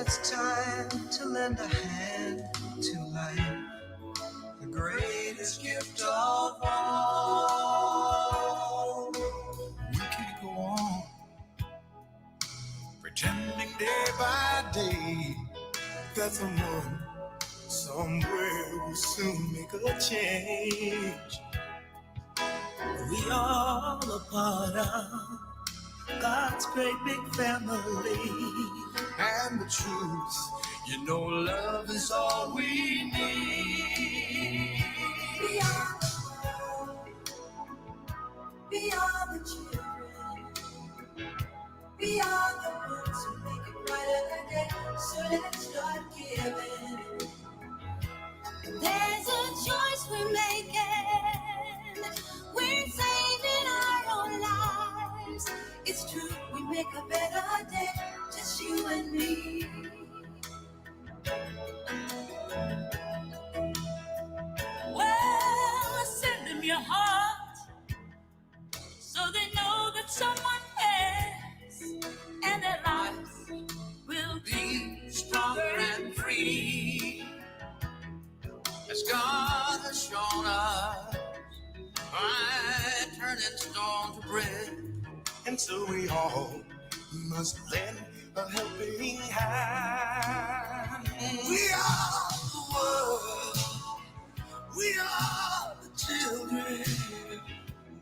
It's time to lend a hand to life, the greatest gift of all. We can't go on pretending day by day that someone somewhere will soon make a change. We all a part of God's great big family. And the truth, love is all we need. We are the world. We are the children. We are the ones who make it brighter day. So let's start giving. There's a choice we're making. We're saving our own lives. It's true, we make a better day, just you and me. Well, send them your heart so they know that someone cares, and their lives will be stronger and free. As God has shown us by turning stone to bread. And so we all must lend a helping hand. We are the world. We are the children.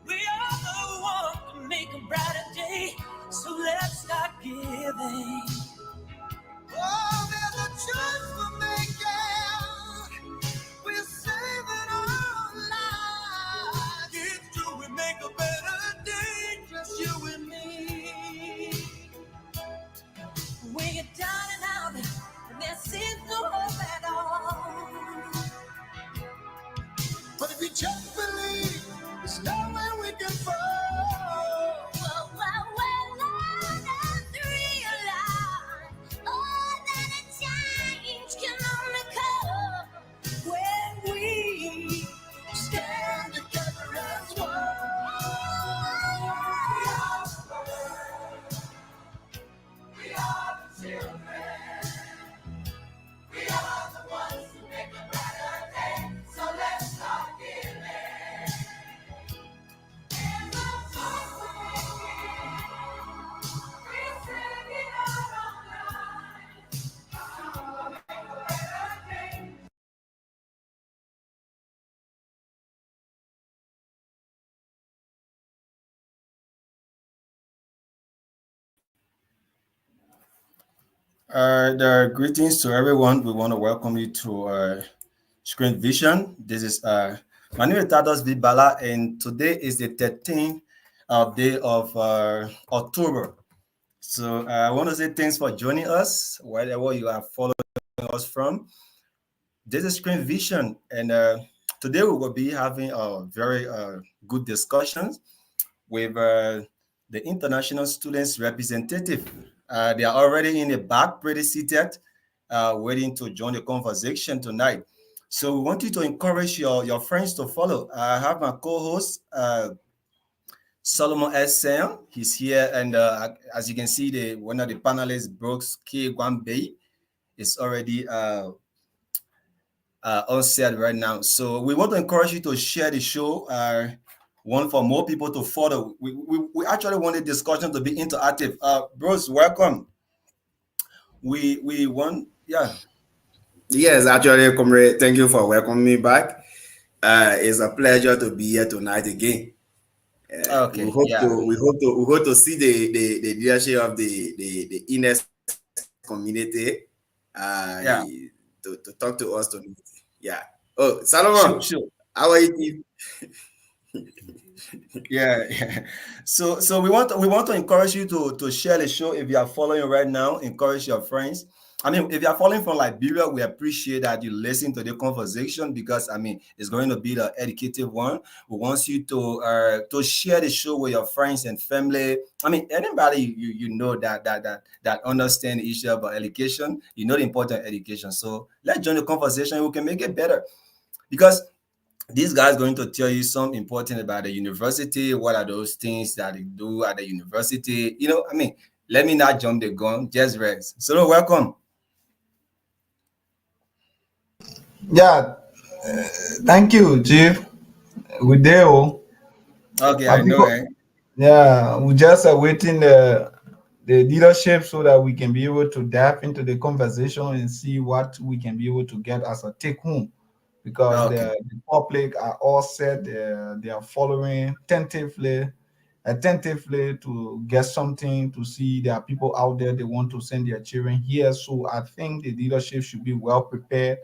We are the ones to make a brighter day. So let's start giving. Oh, there's a choice we're making. We're saving our lives. It's true, we make a better day, just you and me. We get down and out, and there seems no hope at all. But if you just believe, there's nowhere we can fall. Let us realize, oh, that a change can only come when we stand together as one. We are the children. We are the ones who make a better day. So let's start giving. There's a choice we're making. We're saving our own lives. So we'll make a better day. Greetings to everyone. We want to welcome you to Screen Vision. This is my name is Tados Vibala, and today is the 13th day of October. So I want to say thanks for joining us, wherever you are following us from. This is Screen Vision, and today we will be having a very good discussions with the international students representative. They are already in the back, pretty seated, waiting to join the conversation tonight. So we want you to encourage your friends to follow. I have my co-host, Solomon S. Sam. He's here, and as you can see, one of the panelists, Brooks K. Gwambei, is already on set right now. So we want to encourage you to share the show. Want for more people to follow. We actually want the discussion to be interactive. Bruce, welcome. We want, yeah. Yes, actually, comrade, thank you for welcoming me back. It's a pleasure to be here tonight again. Okay, yeah. We hope to see the leadership of the INES community Yeah. to talk to us tonight. Yeah. Oh, Salomon, Sure. how are you? Yeah. So we want to encourage you to share the show. If you are following right now, encourage your friends. I mean, if you are following from Liberia, we appreciate that you listen to the conversation, because I mean it's going to be the educative one. We want you to share the show with your friends and family. I mean, anybody you know that understand the issue about education, you know the important education. So let's join the conversation. We can make it better, because this guy is going to tell you something important about the university. What are those things that they do at the university? I mean, let me not jump the gun. Just rest. So welcome. Yeah, thank you, Chief. Good day, oh. Okay, My I know, people, eh? yeah, we just awaiting the leadership so that we can be able to dive into the conversation and see what we can be able to get as a take home, because Okay. the public are all said they are following attentively to get something to see. There are people out there they want to send their children here, so I think the leadership should be well prepared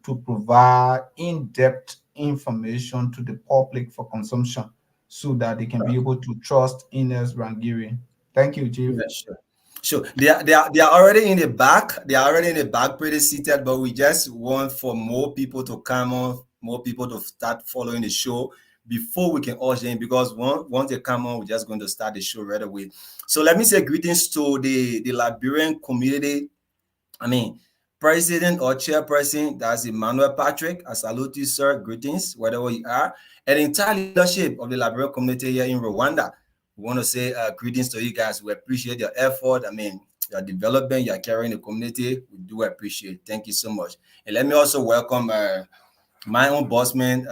to provide in-depth information to the public for consumption so that they can be able to trust INES-Rehengeri. Thank you, Chief. Yeah, sure. Sure. They are already in the back. They are already in the back, pretty seated. But we just want for more people to come on, more people to start following the show before we can usher in. Because once they come on, we're just going to start the show right away. So let me say greetings to the Liberian community. I mean, president or chairperson, that's Emmanuel Patrick. I salute you, sir. Greetings, wherever you are. And the entire leadership of the Liberian community here in Rwanda. We want to say greetings to you guys. We appreciate your effort. I mean, your development, you're carrying the community. We do appreciate. Thank you so much. And let me also welcome my own boss man,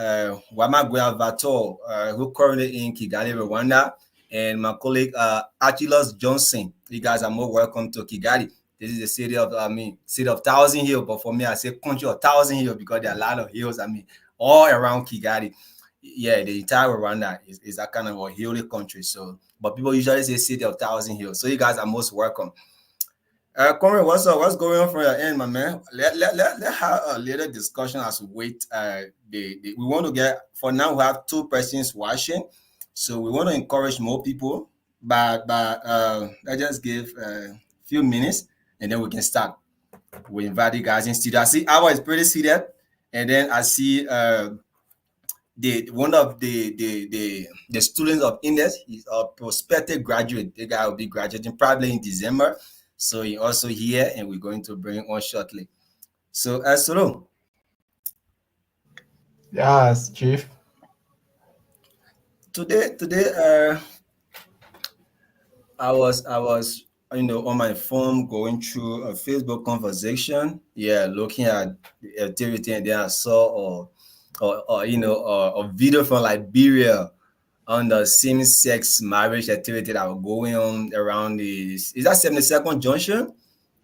Wamagwea Vato, who currently in Kigali, Rwanda, and my colleague Achilles Johnson. You guys are more welcome to Kigali. This is the city of city of Thousand Hills, but for me, I say country of Thousand Hills because there are a lot of hills. I mean, all around Kigali. Yeah, the entire Rwanda is that kind of a hilly country. So, but people usually say city of Thousand Hills. So you guys are most welcome. Conrad, what's up? What's going on from your end, my man? Let have a little discussion as we wait. We want to get, for now, we have two persons watching. So we want to encourage more people, but let's just give a few minutes and then we can start. We invite you guys in studio. I see Awa is pretty seated, and then I see the one of the students of INES. He's a prospective graduate. The guy will be graduating probably in December. So he also here, and we're going to bring on shortly. So Solo, Yes, Chief. today I was on my phone going through a Facebook conversation. Yeah, looking at the activity, and then I saw a video from Liberia on the same-sex marriage activity that was going on around the, is that 72nd junction?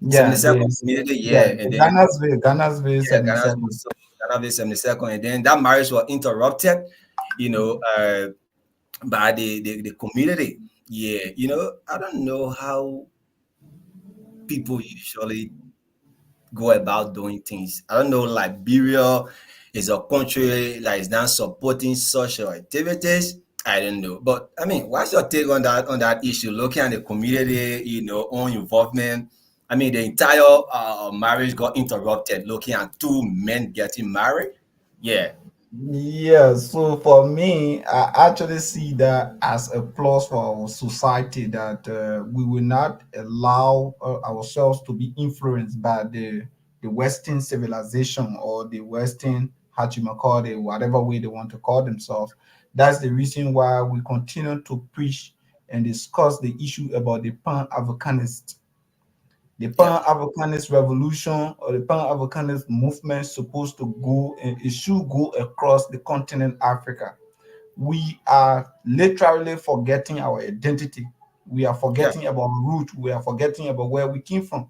Yeah, 72nd community, yeah, yeah, and then Ghana's way yeah, Ghana's 77. so Ghana 72nd, and then that marriage was interrupted, you know, by the community. Yeah, I don't know how people usually go about doing things. I don't know, Liberia is a country that is not supporting social activities. I don't know. But I mean, what's your take on that issue? Looking at the community, own involvement. I mean, the entire marriage got interrupted looking at two men getting married. Yeah, Yeah, so for me, I actually see that as a plus for our society that we will not allow ourselves to be influenced by the Western civilization or the Western, how you might call it, whatever way they want to call themselves. That's the reason why we continue to preach and discuss the issue about the Pan-Africanist. The yeah, Pan-Africanist revolution or the Pan-Africanist movement supposed to go and it should go across the continent Africa. We are literally forgetting our identity. We are yeah, forgetting about root. We are forgetting about where we came from.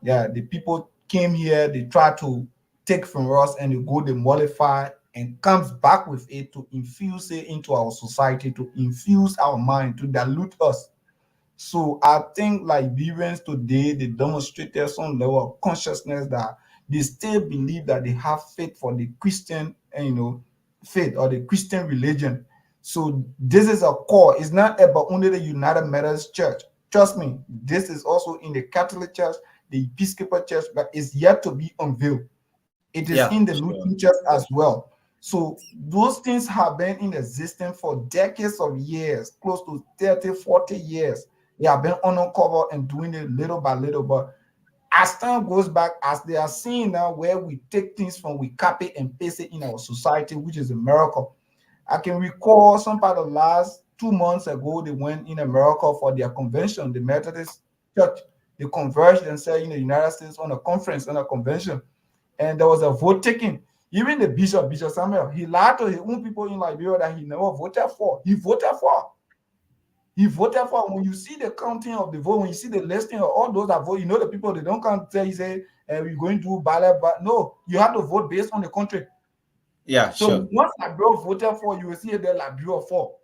Yeah, the people came here, they try to take from us and they go, they mollify and comes back with it to infuse it into our society, to infuse our mind, to dilute us. So I think Liberians today they demonstrated some level of consciousness that they still believe that they have faith for the Christian, faith or the Christian religion. So this is a core. It's not about only the United Methodist Church. Trust me, this is also in the Catholic Church, the Episcopal Church, but it's yet to be unveiled. It is yeah, in the sure. Lutheran Church as well. So those things have been in existence for decades of years, close to 30, 40 years. They have been uncovered and doing it little by little. But as time goes back, as they are seeing now where we take things from, we copy and paste it in our society, which is a miracle. I can recall some part of last 2 months ago, they went in America for their convention, the Methodist Church. They converged and said in the United States on a conference, on a convention. and there was a vote taken. Even the Bishop Samuel, he lied to his own people in Liberia that he never voted for. He voted for. He voted for. When you see the counting of the vote, when you see the listing of all those that vote, you know the people, they don't come tell you, say, we're going to ballot, but no, you have to vote based on the country. Yeah, So sure. once Liberia voted for, you will see the Liberia for.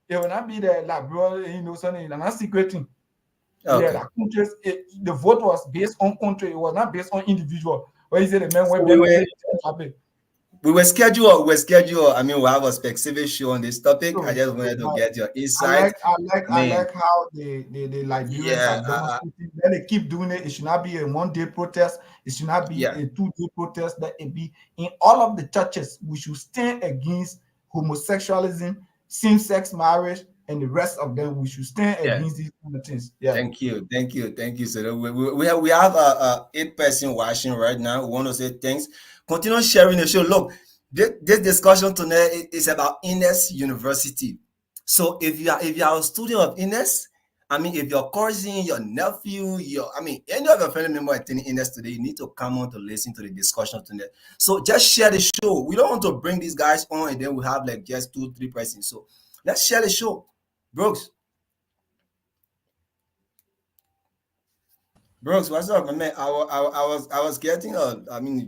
It will not be the Liberia, something, not secret thing. Okay. Yeah, that countries, the vote was based on country. It was not based on individual. Where you say the man So went we were happy. we were scheduled. I mean, we have a specific show on this topic. I just wanted to get your insight. I like how the Liberians Yeah, are demonstrating. Then they keep doing it. It should not be a 1 day protest. It should not be yeah, a 2 day protest. That it be in all of the churches. We should stand against homosexualism, same-sex marriage, and the rest of them. We should stand yeah. against these kind of things. Yeah. Thank you. So we have 8 person watching right now. We want to say thanks. Continue sharing the show. Look, this discussion tonight is about INES University. So if you are a student of INES, I mean, if your cousin, your nephew, any of your family member attending INES today, you need to come on to listen to the discussion tonight. So just share the show. We don't want to bring these guys on and then we have like just 2-3 persons. So let's share the show, Brooks. Brooks, what's up, my man? I was getting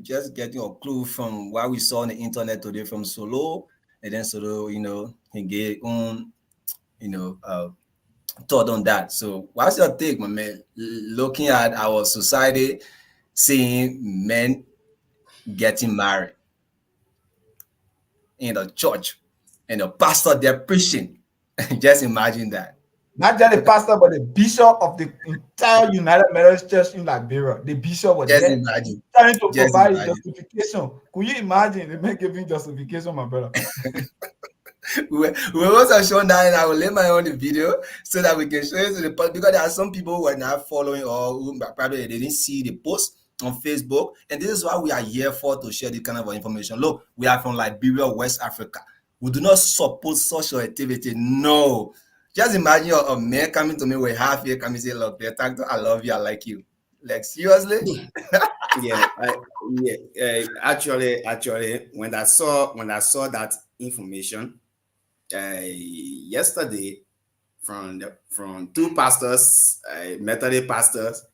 just getting a clue from what we saw on the internet today from Solo, and then Solo, he gave thought on that. So, what's your take, my man? Looking at our society, seeing men getting married in the church, and the pastor they're preaching. Just imagine that. Not just the pastor, but the bishop of the entire United Methodist Church in Liberia. The bishop was Just there imagine. trying to Just provide imagine. justification. Could you imagine the man giving justification, my brother? we also shown that, and I will lay my own video so that we can show it to the public, because there are some people who are not following or who probably they didn't see the post on Facebook, and this is why we are here for, to share this kind of information. Look, we are from Liberia, West Africa. We do not support social activity. No. Just imagine a man coming to me with half year coming say, look, I love you, I like you. Like, seriously? Actually, when I saw that information yesterday from 2 pastors, Methodist pastors,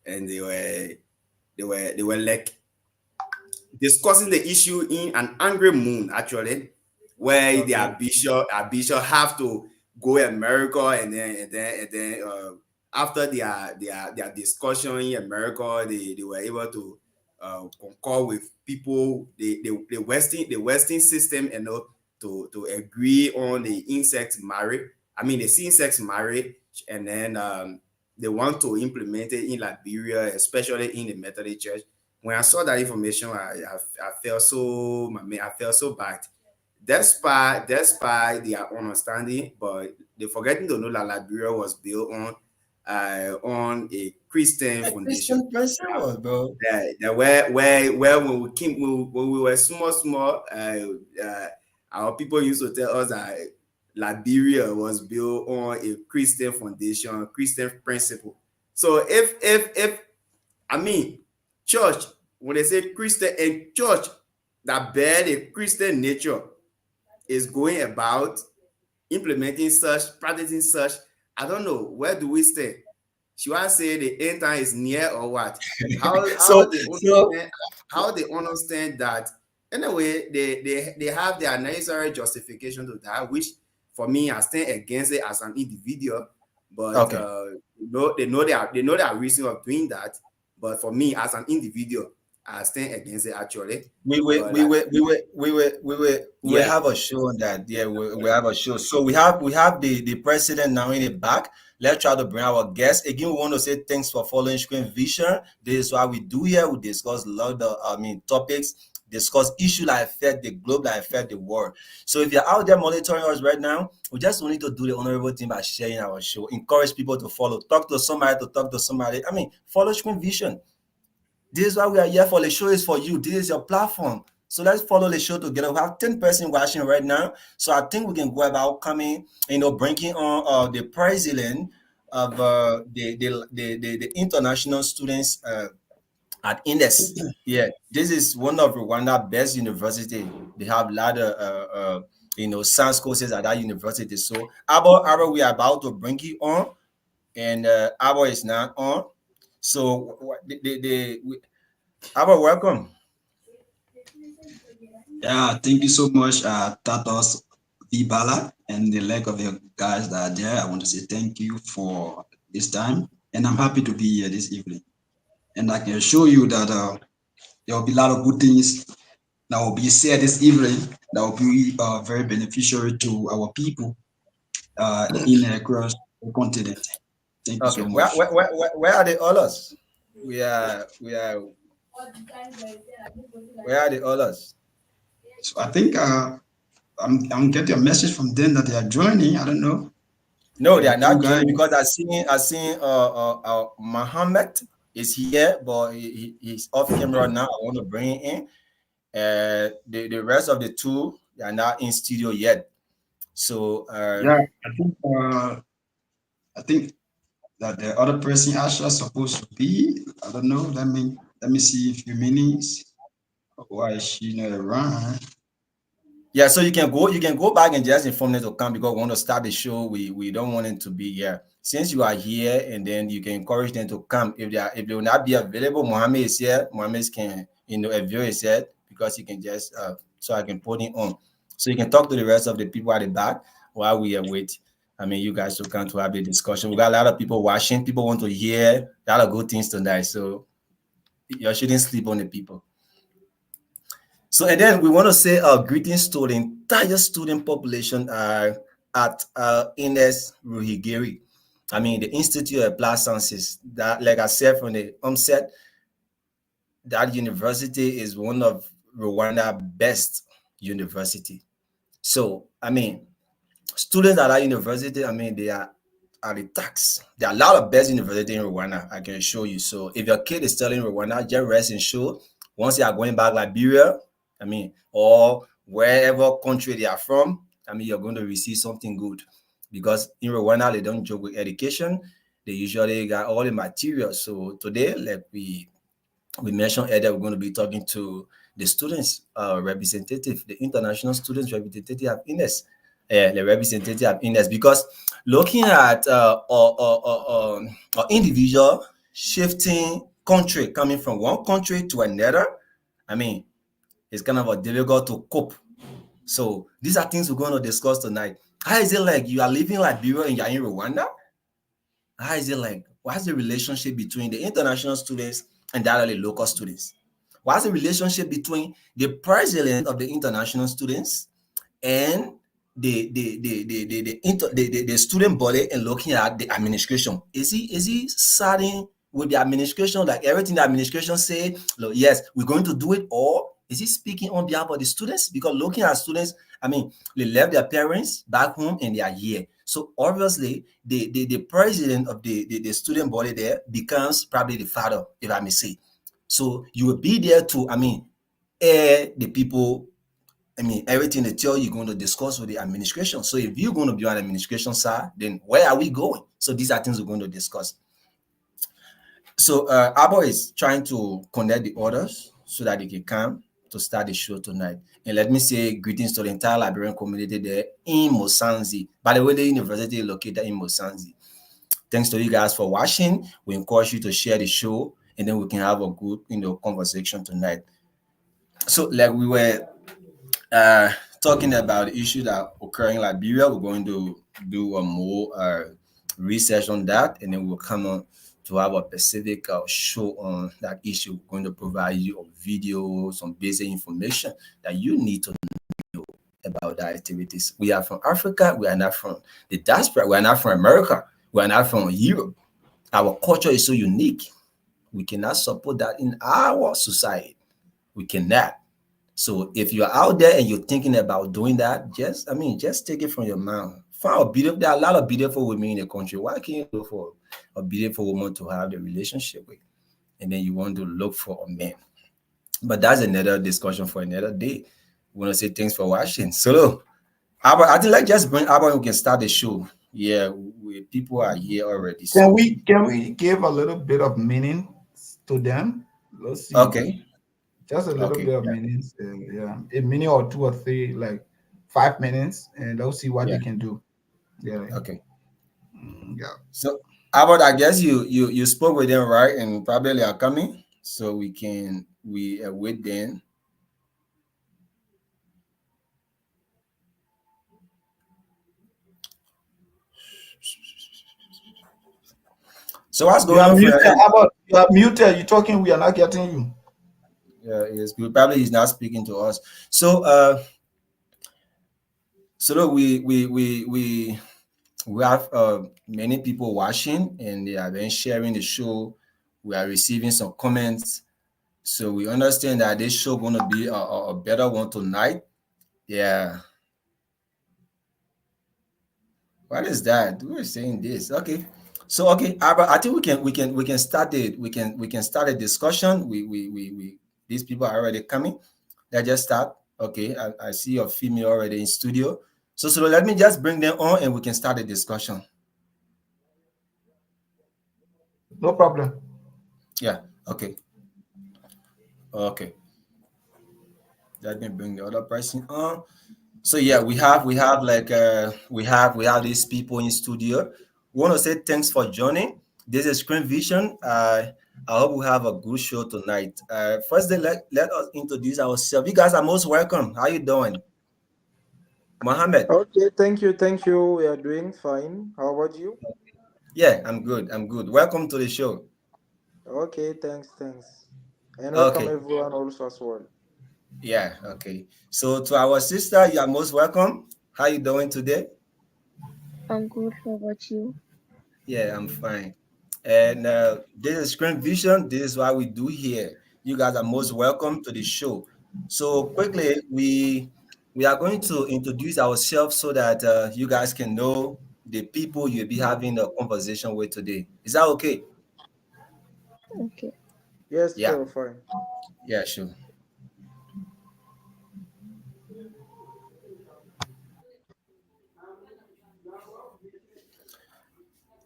and they were like discussing the issue in an angry mood, actually, where Okay. our bishop have to go America, and then after their discussion in America, they were able to concur with people, the Western system, to agree on the same-sex marriage, and then they want to implement it in Liberia, especially in the Methodist Church. When I saw that information, I felt so bad. Despite their understanding, but they forgetting to know that Liberia was built on a Christian foundation. Christian principles, bro. Where when we were small, our people used to tell us that Liberia was built on a Christian foundation, Christian principle. So if church, when they say Christian and church that bear a Christian nature is going about implementing such, practicing such, I don't know, where do we stand? Should I say the end time is near or what? How they understand that? Anyway, they have their necessary justification to that, which for me, I stand against it as an individual. But Okay. they know their reason of doing that. But for me, as an individual, I stand against it actually. We Yeah. have a show on that. Yeah, we have a show. So we have the president now in the back. Let's try to bring our guests. Again, we want to say thanks for following Screen Vision. This is what we do here. We discuss a lot of topics, discuss issues that affect the globe, that affect the world. So if you're out there monitoring us right now, we just need to do the honorable thing by sharing our show. Encourage people to follow. Talk to somebody. Follow Screen Vision. This is why we are here for. The show is for you. This is your platform. So let's follow the show together. We have 10 person watching right now. So I think we can go about coming, bringing on the president of the international students at INES. Yeah, this is one of Rwanda's best university. They have a lot of science courses at that university. So Abo, we are about to bring you on, and Abo is not on. So Abo, welcome. Yeah, thank you so much, Tatos Vibala, and the leg of your guys that are there. I want to say thank you for this time, and I'm happy to be here this evening. And I can assure you that there will be a lot of good things that will be said this evening that will be very beneficial to our people in across the continent. Thank you Okay, so much. where are the others? We are. Where are the others? So I think I'm getting a message from them that they are joining. I don't know. No, they There are are two not guys. joining because I seen Muhammad is here, but he's off camera now. I want to bring him in. The rest of the two, they are not in studio yet. So Yeah, I think that the other person actually supposed to be. I don't know. Let me see a few minutes. Why is she not around? yeah, so you can go back and just inform them to come because we want to start the show. We don't want them to be here. Since you are here, and then you can encourage them to come. If they will not be available, Mohammed is here. Mohammed can Avio is here because he can just so I can put him on. So you can talk to the rest of the people at the back while we wait. I mean, you guys will come to have a discussion. We got a lot of people watching. People want to hear a lot of good things tonight. So you shouldn't sleep on the people. So, and then we want to say greetings to the entire student population at INES-Rehengeri. I mean, the Institute of Applied Sciences. That, like I said from the onset, that university is one of Rwanda's best university. So, I mean, students at that university, I mean, they are the tax. There are a lot of best university in Rwanda, I can show you. So if your kid is studying Rwanda, just rest and show. Once they are going back Liberia, I mean, or wherever country they are from, I mean, you're going to receive something good. Because in Rwanda, they don't joke with education. They usually got all the materials. So today, like we mentioned earlier, we're going to be talking to the students representative, the international students representative of INES, the representative of INES, because looking at individual shifting country, coming from one country to another, I mean, it's kind of a difficult to cope. So these are things we're going to discuss tonight. How is it like you are living Liberia and you're in Rwanda? How is it like? What's the relationship between the international students and the local students? What's the relationship between the president of the international students and the student body and looking at the administration? Is he starting with the administration, like everything the administration say, look, yes, we're going to do it, or is he speaking on behalf of the students? Because looking at students, I mean, they left their parents back home and they are here. So obviously, the president of the student body there becomes probably the father, if I may say. So you will be there to, I mean, air the people. I mean, everything they tell you, you're going to discuss with the administration. So if you're going to be on the administration side, then where are we going? So these are things we're going to discuss. So Abo is trying to connect the others so that they can come to start the show tonight. And let me say greetings to the entire Liberian community there in Mosanzi. By the way, the university is located in Mosanzi. Thanks to you guys for watching. We encourage you to share the show, and then we can have a good, conversation tonight. So, like we were talking about the issue that occur in Liberia, we're going to do a more research on that, and then we'll come on to have a specific show on that issue. We're going to provide you a video, some basic information that you need to know about the activities. We are from Africa. We are not from the diaspora. We are not from America. We are not from Europe. Our culture is so unique. We cannot support that in our society. We cannot. So if you're out there and you're thinking about doing that, just take it from your mouth. Find a beautiful. There are a lot of beautiful women in the country. Why can't you look for a beautiful woman to have the relationship with, and then you want to look for a man? But that's another discussion for another day. We want to say thanks for watching. So, I think let's just bring Abba and we can start the show. Yeah, people are here already. So Can we give a little bit of meaning to them? Let's see. Okay. Just a little Okay. bit of minutes. Yeah, a minute or two or three, like 5 minutes, and let's see what Yeah. they can do. Yeah, Okay. yeah. So, Albert, I guess you spoke with them, right? And probably they are coming, so we wait then. So what's You going are on for muted. your end? How about you are muted? You talking? We are not getting you. Yeah, yes, probably he's not speaking to us. So so look, we have many people watching and they are then sharing the show. We are receiving some comments. So we understand that this show gonna be a better one tonight. Yeah. What is that? Who is saying this? Okay. So okay, Albert, I think we can start it. We can start a discussion. We these people are already coming. Let's just start. Okay, I see your female already in studio. So let me just bring them on and we can start the discussion. No problem. Yeah. Okay. Okay. Let me bring the other person on. So yeah, we have like we have these people in studio. We want to say thanks for joining. This is Screen Vision. I hope we have a good show tonight. First, let us introduce ourselves. You guys are most welcome. How you doing, Mohammed? Okay, thank you, thank you. We are doing fine. How about you? Yeah, I'm good. I'm good. Welcome to the show. Okay, thanks. And welcome Okay. everyone also as well. Yeah. Okay. So to our sister, you are most welcome. How you doing today? I'm good. How about you? Yeah, I'm fine. And this is Screen Vision. This is what we do here. You guys are most welcome to the show. So quickly, we are going to introduce ourselves so that you guys can know the people you'll be having a conversation with today. Is that okay? Okay. Yes, Yeah. sure, fine. Yeah, sure.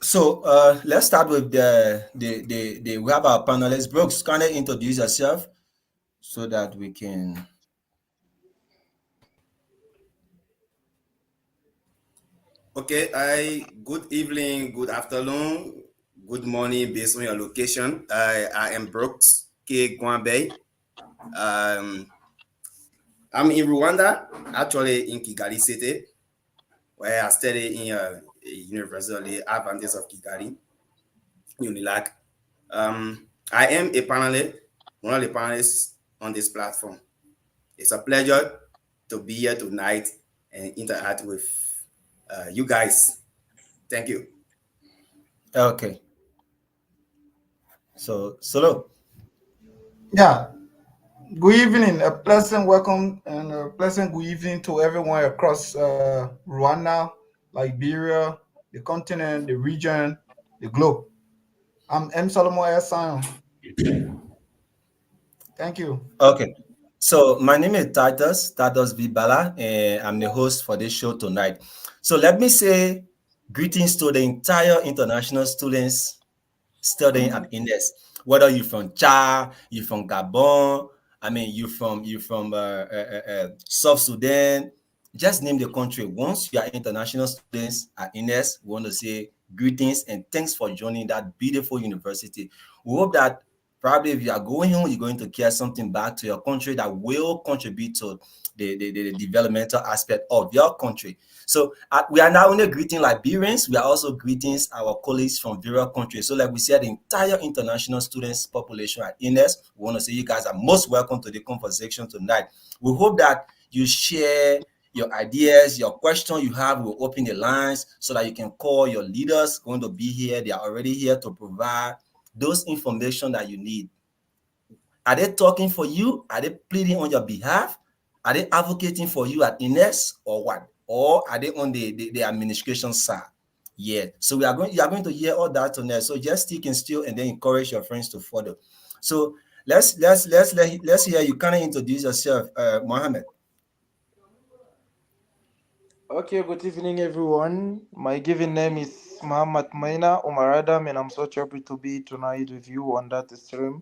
So let's start with the we have our panelists. Brooks, can you introduce yourself so that we can. Okay, good evening, good afternoon, good morning based on your location. I am Brooks K. Gwambe. Um, I'm in Rwanda, actually in Kigali City, where I study in a University Adventist of Kigali, Unilag. I am a panelist, one of the panelists on this platform. It's a pleasure to be here tonight and interact with you guys. Thank you. Okay. So solo. Yeah. Good evening. A pleasant welcome and a pleasant good evening to everyone across Rwanda, Liberia, the continent, the region, the globe. I'm M. Solomon S. Sion. Thank you. Okay. So my name is Titus V. Bala, and I'm the host for this show tonight. So let me say greetings to the entire international students studying at INES. Whether you're from Chad, you're from Gabon, I mean you from South Sudan, just name the country. Once you are international students at INES, we want to say greetings and thanks for joining that beautiful university. We hope that probably if you are going home, you're going to carry something back to your country that will contribute to the developmental aspect of your country. So we are not only greeting Liberians, we are also greeting our colleagues from various countries. So like we said, the entire international students population at INES, we want to say you guys are most welcome to the conversation tonight. We hope that you share your ideas, your question you have. We'll open the lines so that you can call your leaders going to be here. They are already here to provide those information that you need. Are they talking for you? Are they pleading on your behalf? Are they advocating for you at INES or what? Or are they on the administration side? Yeah. So you are going to hear all that tonight. So just stick and still and then encourage your friends to follow. So let's hear you kind of introduce yourself, Mohammed. Okay, good evening everyone. My given name is Muhammad Maina Umar Adam, and I'm so happy to be tonight with you on that stream.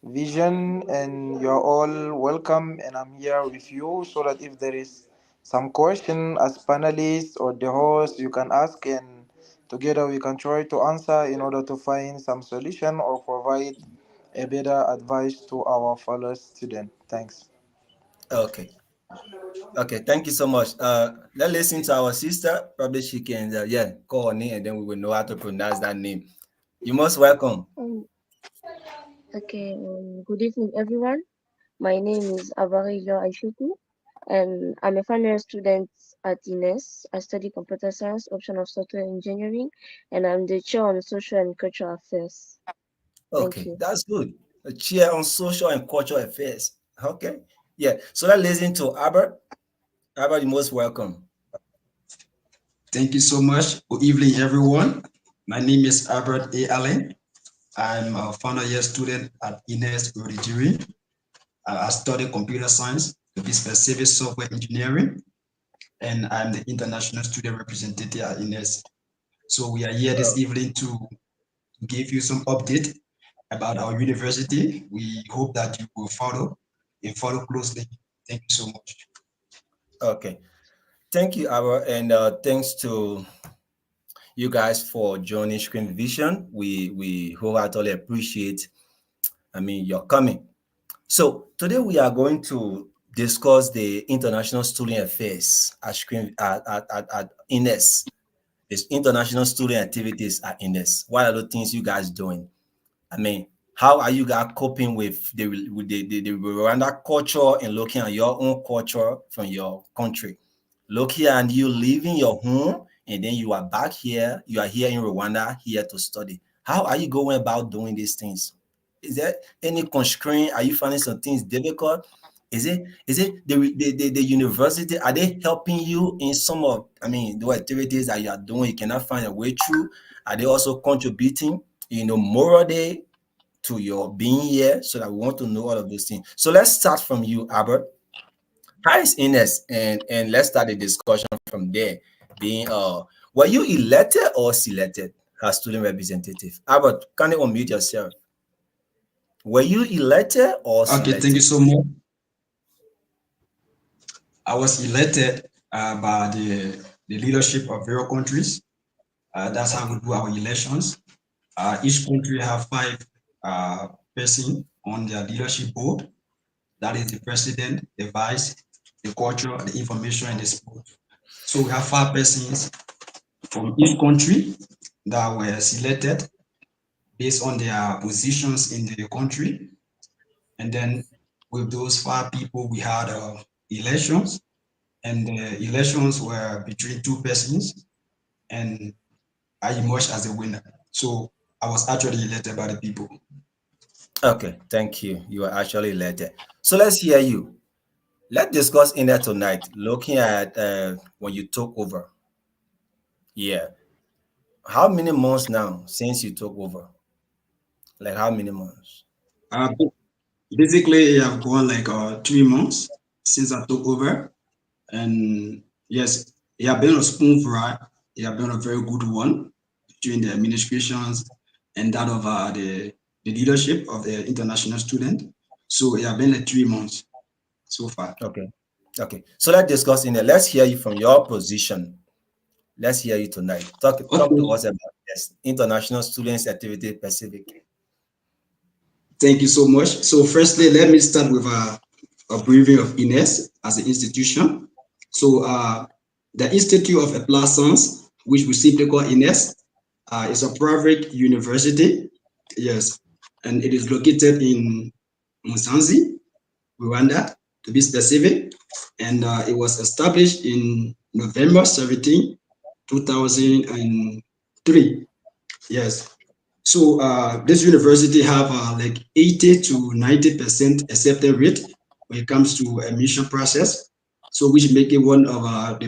vision, and you're all welcome. And I'm here with you so that if there is some question as panelists or the host, you can ask, and together we can try to answer in order to find some solution or provide a better advice to our fellow student. Thanks. Okay. Okay, thank you so much. Let's listen to our sister. Probably she can, call her name and then we will know how to pronounce that name. You're most welcome. Okay, good evening, everyone. My name is Abarijo Aishuku, and I'm a final year student at INES. I study computer science, option of software engineering, and I'm the chair on social and cultural affairs. Thank Okay, you. that's good. A chair on social and cultural affairs. Okay. Yeah. So let's listen to Albert. Albert, you're most welcome. Thank you so much. Good evening, everyone. My name is Albert A. Allen. I'm a final year student at INES-Rehengeri. I study computer science, to be specific, software engineering, and I'm the international student representative at INES. So we are here this evening to give you some update about our university. We hope that you will follow and follow closely. Thank you so much. Okay. Thank you, Albert, and thanks to you guys for joining Screen Vision. We wholeheartedly appreciate, your coming. So today we are going to discuss the international student affairs at Screen at INES. It's international student activities at INES. What are the things you guys doing? I mean, how are you guys coping with the Rwanda culture and looking at your own culture from your country? Look here, and you leaving your home, and then you are back here. You are here in Rwanda, here to study. How are you going about doing these things? Is there any constraint? Are you finding some things difficult? Is it the university? Are they helping you in some of the activities that you are doing? You cannot find a way through. Are they also contributing, morally to your being here? So that we want to know all of those things. So let's start from you, Albert. How is Ines? And let's start the discussion from there. Being were you elected or selected as student representative? Albert, can you unmute yourself? Were you elected or Okay, thank you selected? so much. I was elected by the leadership of various countries. That's how we do our elections. Each country have five person on their leadership board. That is the president, the vice, the culture, the information, and the sport. So we have five persons from each country that were selected based on their positions in the country. And then with those five people, we had elections, and the elections were between two persons, and I emerged as a winner. So I was actually elected by the people. Okay, thank you. You are actually elected. So let's hear you. Let's discuss in there tonight, looking at when you took over. Yeah. How many months now since you took over? Like how many months? Uh, Basically, I've gone like 3 months since I took over, and yes, it has been a smooth ride. It has been a very good one between the administrations and that of the leadership of the international student. So it has been like 3 months so far. Okay. Okay. So let's discuss in there. Let's hear you from your position. Let's hear you tonight. Talk to Okay, us about this International Students Activity Pacific. thank you so much. So firstly, let me start with a briefing of INES as an institution. So the Institute of Applied Science, which we simply call INES, is a private university. Yes, and it is located in Musanze, Rwanda, to be specific. And it was established in November 17, 2003. Yes. So this university have like 80 to 90% acceptance rate when it comes to admission process. So which make it one of the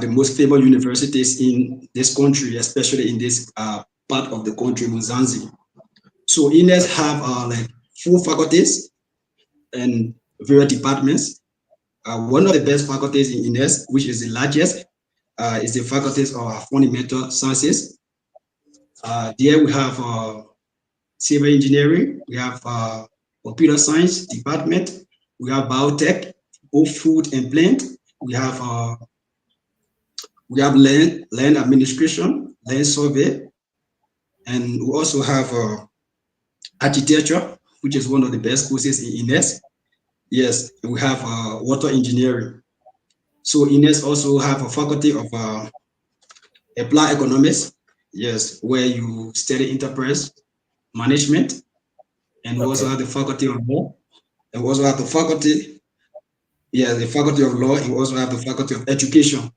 most favored universities in this country, especially in this part of the country, Musanze. So INES have like 4 faculties and various departments. One of the best faculties in INES, which is the largest, is the faculties of fundamental sciences. There we have civil engineering, we have computer science department, we have biotech, both food and plant. We have land administration, land survey, and we also have architecture, which is one of the best courses in INES. Yes, we have water engineering. So INES also have a faculty of applied economics. Yes, where you study enterprise management, and we also Okay. have the faculty of law. And we also have the faculty, yeah, the faculty of law, and we also have the faculty of education.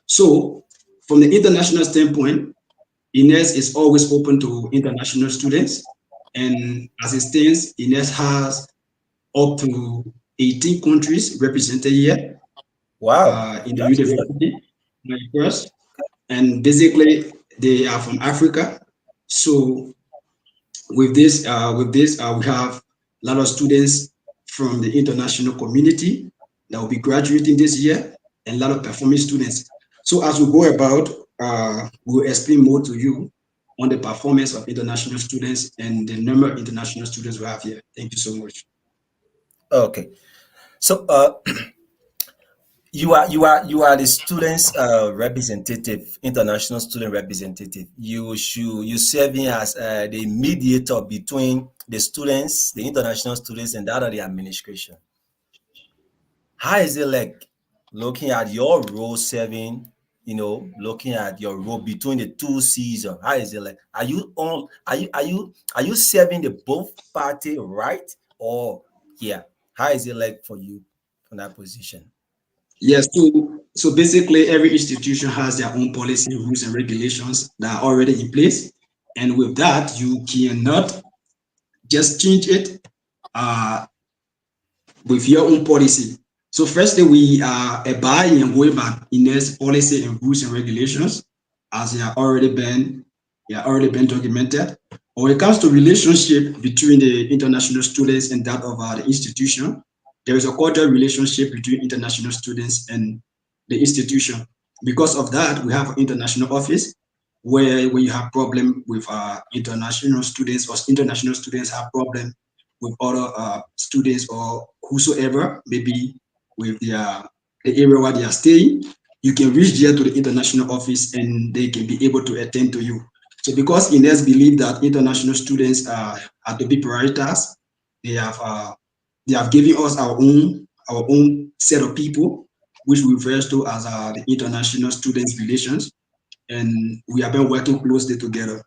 So, from the international standpoint, INES is always open to international students. And as it stands, INES has up to 18 countries represented here Wow, in the that's good. university. First, and basically they are from Africa. So with this, we have a lot of students from the international community that will be graduating this year, and a lot of performing students. So as we go about, we'll explain more to you on the performance of international students and the number of international students we have here. Thank you so much. Okay. So you are the students representative, international student representative. You serving as the mediator between the students, the international students, and that of the administration. How is it like looking at your role serving, looking at your role between the two seasons? How is it like? Are you serving the both party right? Or yeah, how is it like for you from that position? Yes, so basically every institution has their own policy, rules, and regulations that are already in place. And with that, you cannot just change it uh, with your own policy. So firstly, we are abiding and going by INES policy and rules and regulations as they are already been documented. When it comes to relationship between the international students and that of the institution, there is a cordial relationship between international students and the institution. Because of that, we have an international office where when you have problem with international students, or international students have problem with other students or whosoever, maybe with the area where they are staying, you can reach there to the international office and they can be able to attend to you. So because INES believe that international students are to be prioritized, they have uh, they have given us our own set of people, which we refer to as the international students relations, and we have been working closely together.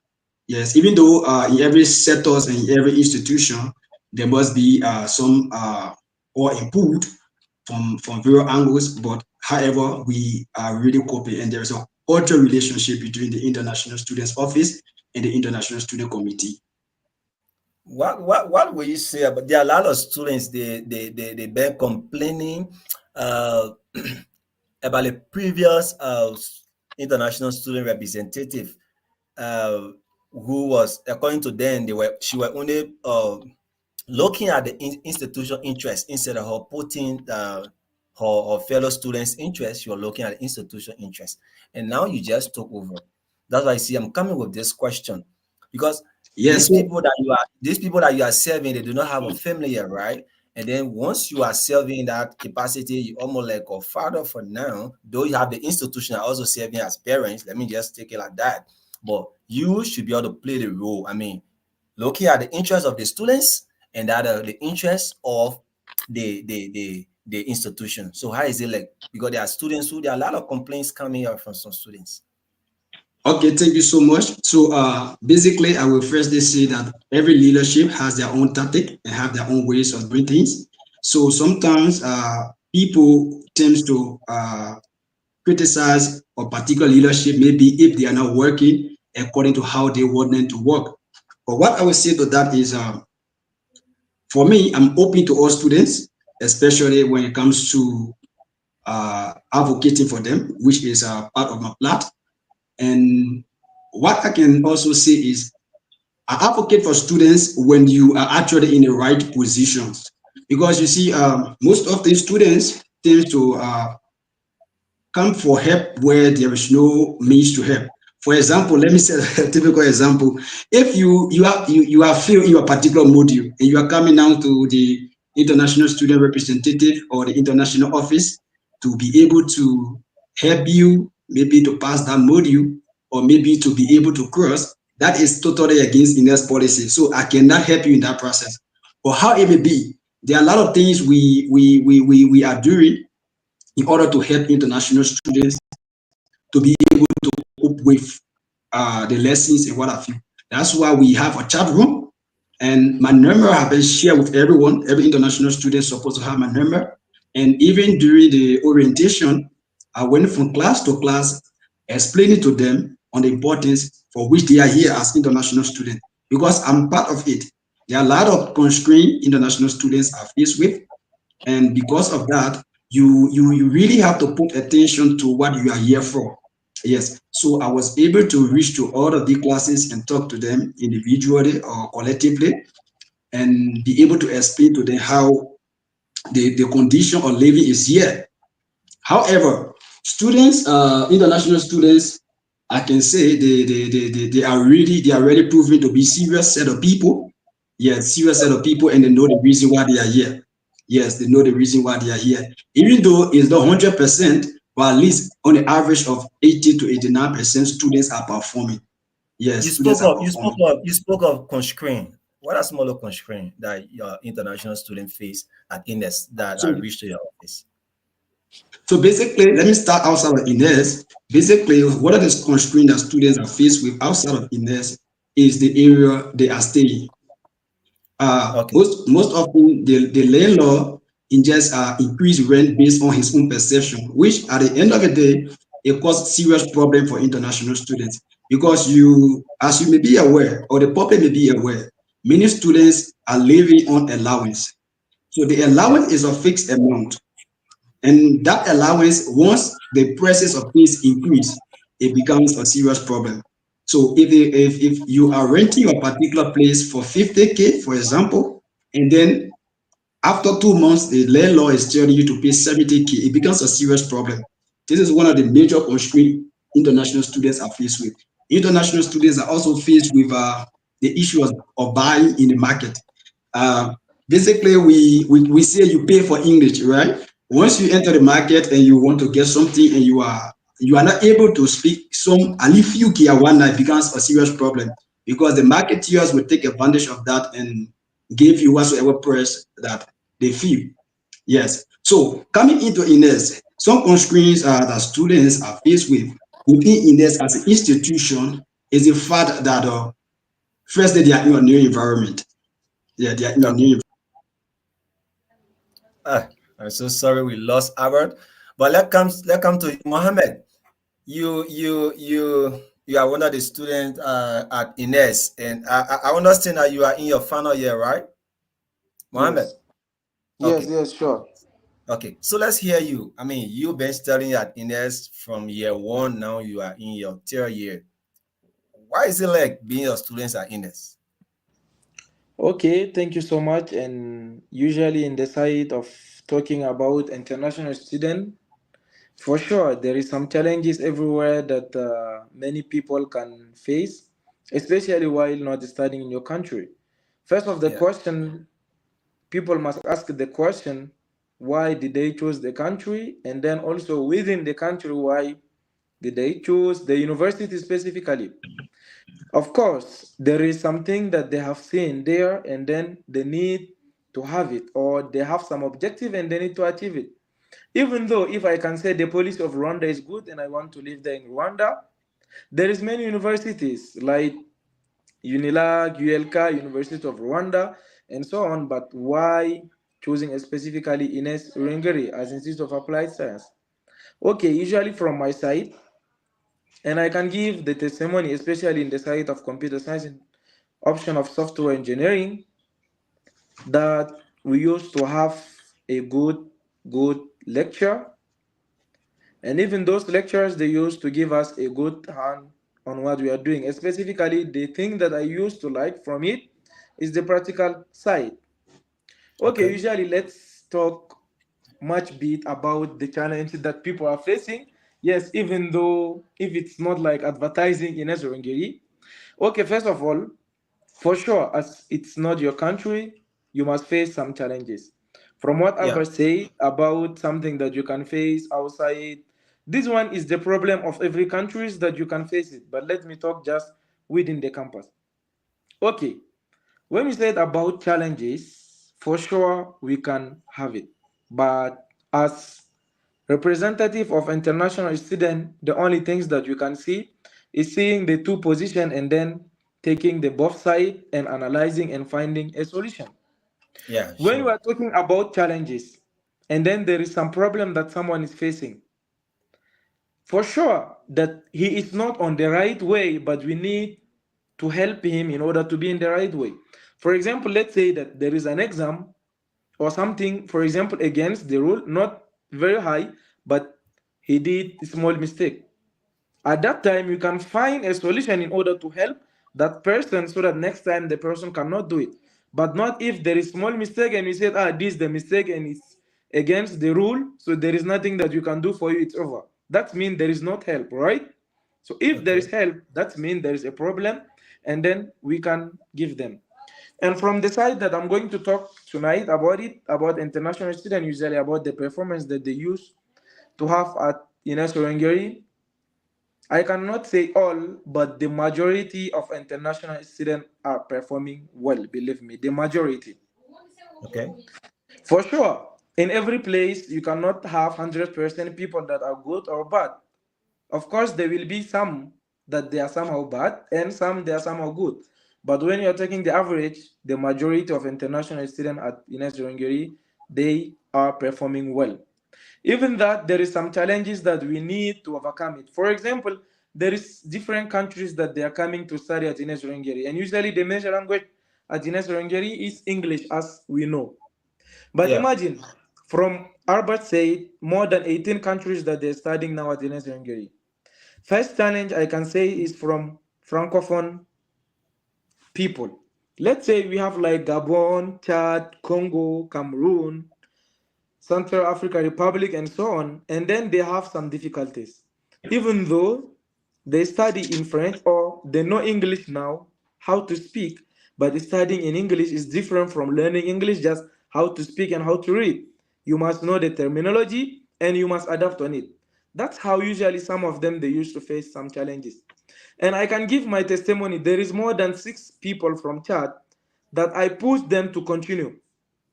Yes, even though in every sectors and in every institution there must be some or input from various angles, but however we are really coping, and there is a cultural relationship between the international students office and the international student committee. What will you say about, there are a lot of students, they been complaining uh about the previous international student representative, uh who was, according to them, she were only looking at the institution interest instead of her putting her fellow students interest. You're looking at the institution interest, and now you just took over. That's why I see I'm coming with this question, because Yes, so these people that you are serving, they do not have a family yet, right? And then once you are serving in that capacity, you almost like a father for now, though you have the institution also serving as parents. Let me just take it like that. But you should be able to play the role. I mean, looking at the interest of the students and that the interest of the institution. So how is it like? Because there are students there are a lot of complaints coming up from some students. okay, thank you so much. So basically, I will firstly say that every leadership has their own tactic and have their own ways of doing things. So sometimes people tend to criticize a particular leadership, maybe if they are not working according to how they want them to work. But what I will say to that is, for me, I'm open to all students, especially when it comes to advocating for them, which is part of my plot. And what I can also say is, I advocate for students when you are actually in the right positions, because you see, most of the students tend to come for help where there is no means to help. For example, let me say a typical example. If you have failed in your particular module and you are coming down to the international student representative or the international office to be able to help you, maybe to pass that module or maybe to be able to cross, that is totally against INES policy. So I cannot help you in that process. But how it may be, there are a lot of things we are doing in order to help international students to be able to cope with the lessons and what have you. That's why we have a chat room, and my number have been shared with everyone. Every international student is supposed to have my number. And even during the orientation, I went from class to class explaining to them on the importance for which they are here as international students, because I'm part of it. There are a lot of constraints international students are faced with, and because of that, you really have to put attention to what you are here for. Yes, so I was able to reach to all of the classes and talk to them individually or collectively, and be able to explain to them how the condition of living is here. However, students, international students, I can say they are really proven to be serious set of people. Yes, serious set of people, and they know the reason why they are here. Yes, they know the reason why they are here. Even though it's not 100%, but at least on the average of 80 to 89%, students are performing. Yes, students are performing. You spoke of constraint. What are smaller constraints that your international student face at INES that So are reached to your office? So basically, let me start outside of INES. Basically, what are the constraints that students are faced with outside of INES is the area they are staying. Okay. Most often, the landlord just increase rent based on his own perception, which at the end of the day, it causes serious problem for international students. Because as you may be aware, or the public may be aware, many students are living on allowance. So the Yeah. allowance is a fixed amount. And that allowance, once the prices of things increase, it becomes a serious problem. So if you are renting a particular place for 50K, for example, and then after 2 months, the landlord is telling you to pay 70K, it becomes a serious problem. This is one of the major constraints international students are faced with. International students are also faced with the issue of buying in the market. Uh, Basically, we say you pay for English, right? Once you enter the market and you want to get something and you are not able to speak some a few key one night, becomes a serious problem, because the marketeers will take advantage of that and give you whatsoever price that they feel. Yes. So coming into INES, some constraints that students are faced with within INES as an institution is the fact that first they are in a new environment. Yeah, they are in a Okay. new. Ah, I'm so sorry we lost Albert. But let come to Mohammed. You are one of the students at INES, and I understand that you are in your final year, right, Mohammed? Yes. Yes, Okay. yes, sure. Okay, so let's hear you. I mean, you've been studying at INES from year one. Now you are in your third year. Why is it like being a student at INES? Okay, thank you so much. And usually in the side of talking about international student, for sure there is some challenges everywhere that many people can face, especially while not studying in your country. First of the Yeah. question, people must ask the question, why did they choose the country? And then also within the country, why did they choose the university specifically? Of course, there is something that they have seen there, and then they need to have it, or they have some objective and they need to achieve it. Even though if I can say the policy of Rwanda is good and I want to live there in Rwanda, there is many universities like UNILAG, ULK, University of Rwanda, and so on. But why choosing specifically INES-Rehengeri as Institute of Applied Science? Okay, usually from my side, and I can give the testimony, especially in the side of computer science and option of software engineering, that we used to have a good lecture, and even those lectures they used to give us a good hand on what we are doing. Specifically, the thing that I used to like from it is the practical side. Okay, Okay. usually let's talk much bit about the challenges that people are facing Yes, even though if it's not like advertising in Rehengeri. Okay, first of all, for sure, as it's not your country, you must face some challenges. From what Yeah. Albert said about something that you can face outside, this one is the problem of every country is that you can face it. But let me talk just within the campus. Okay, when we said about challenges, for sure we can have it. But as representative of international student, the only things that you can see is seeing the two position and then taking the both side and analyzing and finding a solution. Yeah, When we sure. are talking about challenges, and then there is some problem that someone is facing, for sure that he is not on the right way, but we need to help him in order to be in the right way. For example, let's say that there is an exam or something, for example, against the rule, not very high, but he did a small mistake. At that time, you can find a solution in order to help that person so that next time the person cannot do it. But not if there is small mistake and you said, this is the mistake and it's against the rule, so there is nothing that you can do for you, it's over. That means there is not help, right? So if there is Okay. help, that means there is a problem, and then we can give them. And from the side that I'm going to talk tonight about it, about international students, usually about the performance that they use to have at INES-Rehengeri, I cannot say all, but the majority of international students are performing well, believe me, the majority. Okay. For sure, in every place, you cannot have 100% people that are good or bad. Of course, there will be some that they are somehow bad and some they are somehow good. But when you're taking the average, the majority of international students at INES-Rehengeri, they are performing well. Even that, there is some challenges that we need to overcome it. For example, there is different countries that they are coming to study at INES-Rehengeri, and usually the major language at INES-Rehengeri is English, as we know. But Yeah. imagine, from Albert said, more than 18 countries that they're studying now at INES-Rehengeri. First challenge I can say is from Francophone people. Let's say we have like Gabon, Chad, Congo, Cameroon, Central African Republic, and so on, and then they have some difficulties. Even though they study in French or they know English now, how to speak, but studying in English is different from learning English, just how to speak and how to read. You must know the terminology and you must adapt on it. That's how usually some of them they used to face some challenges. And I can give my testimony. There is more than 6 people from Chad that I pushed them to continue.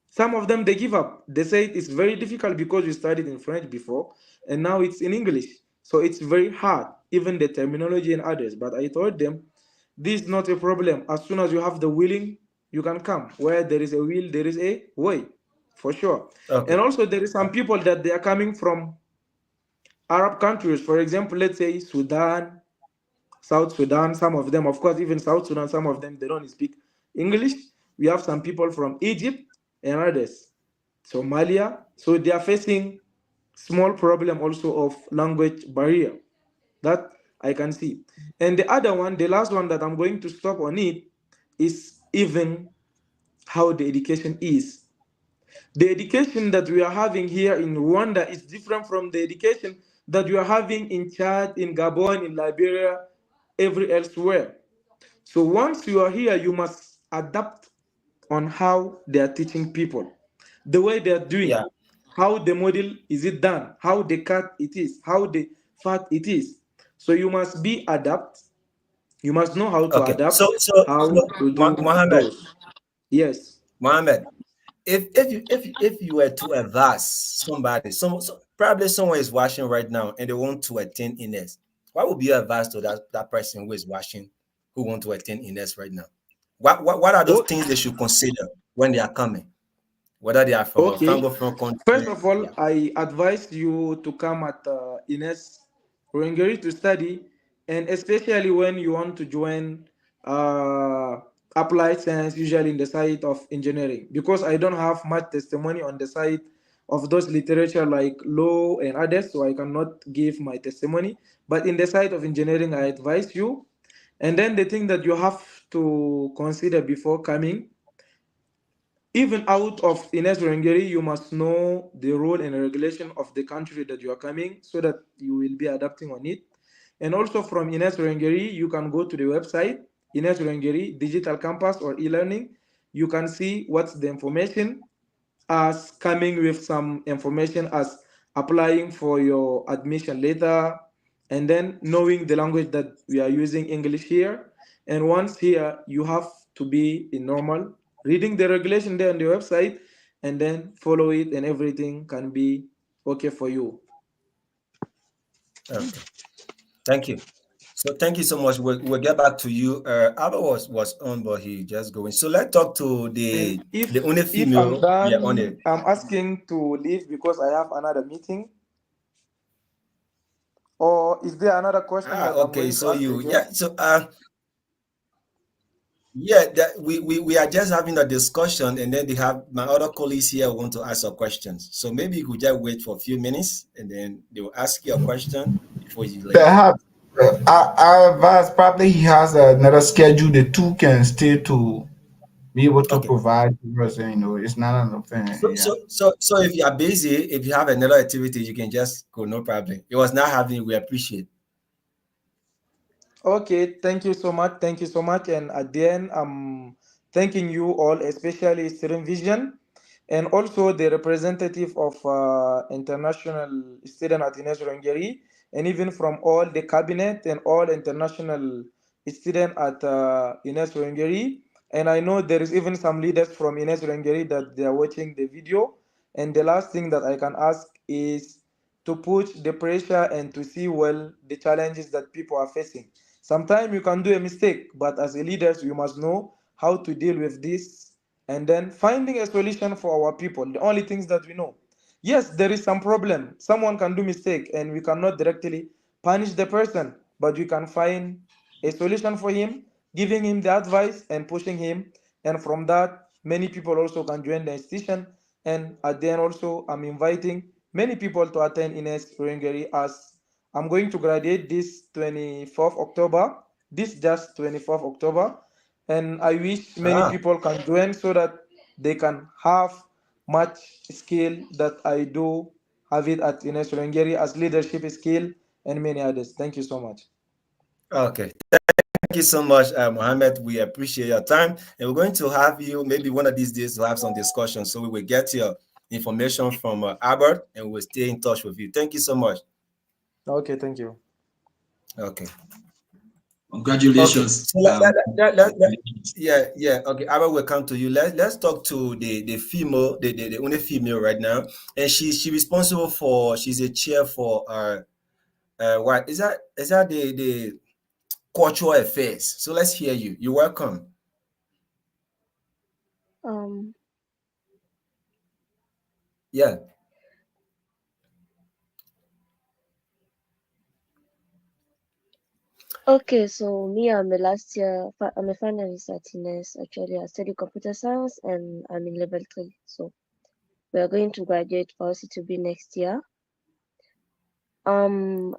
Some of them they give up. They say it's very difficult because we studied in French before and now it's in English. So it's very hard, even the terminology and others. But I told them this is not a problem. As soon as you have the willing, you can come. Where there is a will, there is a way, for sure. Okay. And also there is some people that they are coming from Arab countries. For example, let's say Sudan, South Sudan, some of them, of course, even South Sudan, some of them, they don't speak English. We have some people from Egypt and others, Somalia. So they are facing small problem also of language barrier. That I can see. And the other one, the last one that I'm going to stop on it is even how the education is. The education that we are having here in Rwanda is different from the education that you are having in Chad, in Gabon, in Liberia, every elsewhere. So once you are here, you must adapt on how they are teaching people, the way they are Yeah. doing, how the model is it done, how the cut it is, how the fat it is. So you must be adapt. You must know how to Okay. adapt, how to do Mohammed, those. Yes. Mohammed, if you were to advise somebody, probably someone is watching right now and they want to attend INES, what would be your advice to that person who is watching, who want to attend INES right now? What are those Oh, things they should consider when they are coming, whether they are from a okay. francophone First country? of all, Yeah. I advise you to come at INES-Rehengeri to study, and especially when you want to join uh, applied science, usually in the side of engineering, because I don't have much testimony on the side of those literature like law and others, so I cannot give my testimony. But in the side of engineering, I advise you. And then the thing that you have to consider before coming, Even out of INES-Rehengeri, you must know the rule and regulation of the country that you are coming so that you will be adapting on it. And also from INES-Rehengeri, you can go to the website, INES-Rehengeri Digital Campus or e-learning. You can see what's the information as coming with some information as applying for your admission later, and then knowing the language that we are using English here. And once here, you have to be in normal, reading the regulation there on the website, and then follow it, and everything can be okay for you. Okay. Thank you. So thank you so much. We'll get back to you. Albert was on, but he just going. So let's talk to And the only if I'm female. Yeah, on done, it. I'm asking to leave because I have another meeting. Or is there another question Ah, that I'm okay. going to So ask you, again? yeah. So yeah, that we are just having a discussion, and then they have my other colleagues here want to ask some questions. So maybe you could just wait for a few minutes, and then they will ask you a question before you leave. Perhaps I advise probably he has another schedule. The two can stay to be able to Okay. provide to us. It's not an offense. Yeah. So if you are busy, if you have another activity, you can just go, no problem. It was not having, we appreciate. Okay, thank you so much. Thank you so much. And at the end, I'm thanking you all, especially Student Vision, and also the representative of international student at INES-Rehengeri, and even from all the cabinet and all international student at INES-Rehengeri. And I know there is even some leaders from INES-Rehengeri that they are watching the video. And the last thing that I can ask is to put the pressure and to see well the challenges that people are facing. Sometimes you can do a mistake, but as a leaders, you must know how to deal with this and then finding a solution for our people. The only things that we know. Yes, there is some problem. Someone can do mistake and we cannot directly punish the person, but we can find a solution for him, giving him the advice and pushing him. And from that, many people also can join the institution. And at the end also, I'm inviting many people to attend INES-Rehengeri as I'm going to graduate this 24th October, this just 24th October, and I wish many Ah, people can join so that they can have much skill that I do have it at INES-Rehengeri as leadership skill and many others. Thank you so much. okay. Thank you so much, Mohammed. We appreciate your time, and we're going to have you maybe one of these days to have some discussion. So we will get your information from Albert, and we'll stay in touch with you. Thank you so much. Okay, thank you. Okay. Okay. Congratulations. So yeah, yeah. Okay, Albert will come to you. Let's talk to the female, the only female right now, and she responsible for. She's a chair for what is that the cultural affairs. So let's hear you. You're welcome. Um, Yeah. okay, so me, I'm a last year, I'm a finalist at INES. Actually, I study computer science and I'm in level 3. So we are going to graduate for us to be next year. Um,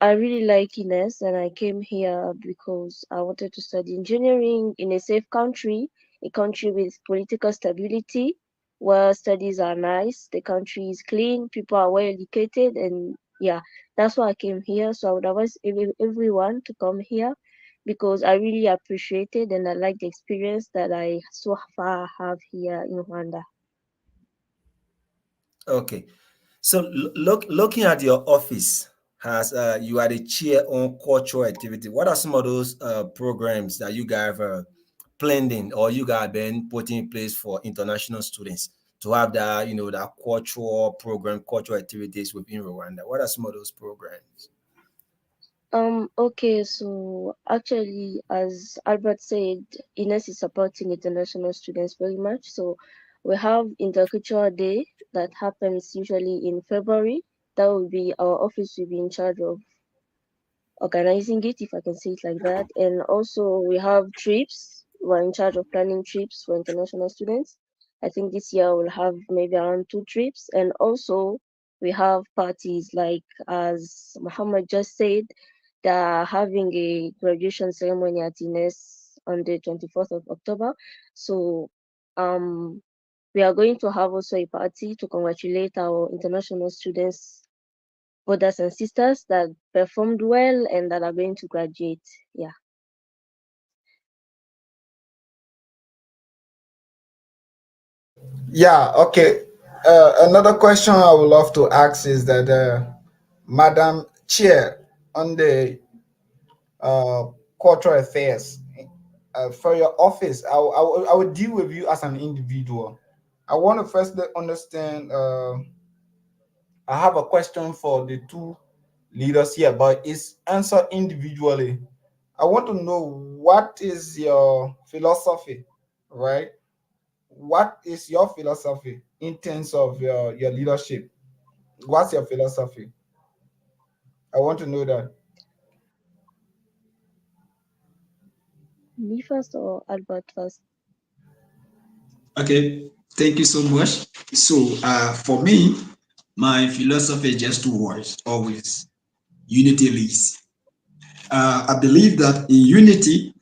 I really like INES and I came here because I wanted to study engineering in a safe country, a country with political stability, where studies are nice, the country is clean, people are well educated, and yeah, that's why I came here. So I would advise everyone to come here because I really appreciate it and I like the experience that I so far have here in Rwanda. Okay. So looking at your office, has you are the chair on cultural activity. What are some of those programs that you guys have planned in or you guys have been putting in place for international students to have that, that cultural program, cultural activities within Rwanda? What are some of those programs? Okay, so actually, as Albert said, INES is supporting international students very much. So we have Intercultural Day that happens usually in February. That will be our office will be in charge of organizing it, if I can say it like that. And also we have trips. We're in charge of planning trips for international students. I think this year we'll have maybe around 2 trips. And also we have parties like as Muhammad just said, they're having a graduation ceremony at INES on the 24th of October. So we are going to have also a party to congratulate our international students, brothers and sisters that performed well and that are going to graduate. Yeah. Yeah, okay. Another question I would love to ask is that, Madam Chair, on the uh, cultural affairs, for your office, I will deal with you as an individual. I want to first understand. I have a question for the two leaders here, but it's answered individually. I want to know what is your philosophy, right? What is your philosophy in terms of your leadership? What's your philosophy? I want to know that. Me first or Albert first? Okay, thank you so much. So, for me, my philosophy is just two words always: unity leads. I believe that in unity,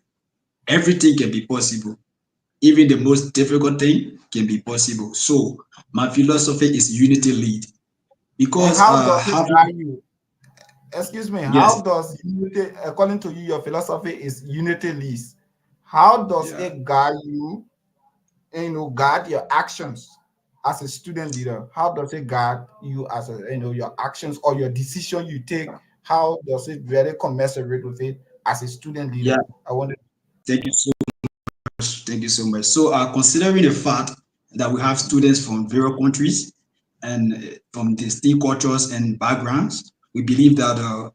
everything can be possible. Even the most difficult thing can be possible. So, my philosophy is unity lead And because how does it having, guide you? Excuse me, how yes, does unity, according to you, your philosophy is unity leads? How does yeah, it guide you, guide your actions as a student leader? How does it guide you as a, your actions or your decision you take? How does it really commensurate with it as a student yeah, leader? I want to. thank you so much. Thank you so much. So, considering the fact that we have students from various countries and from distinct cultures and backgrounds, we believe that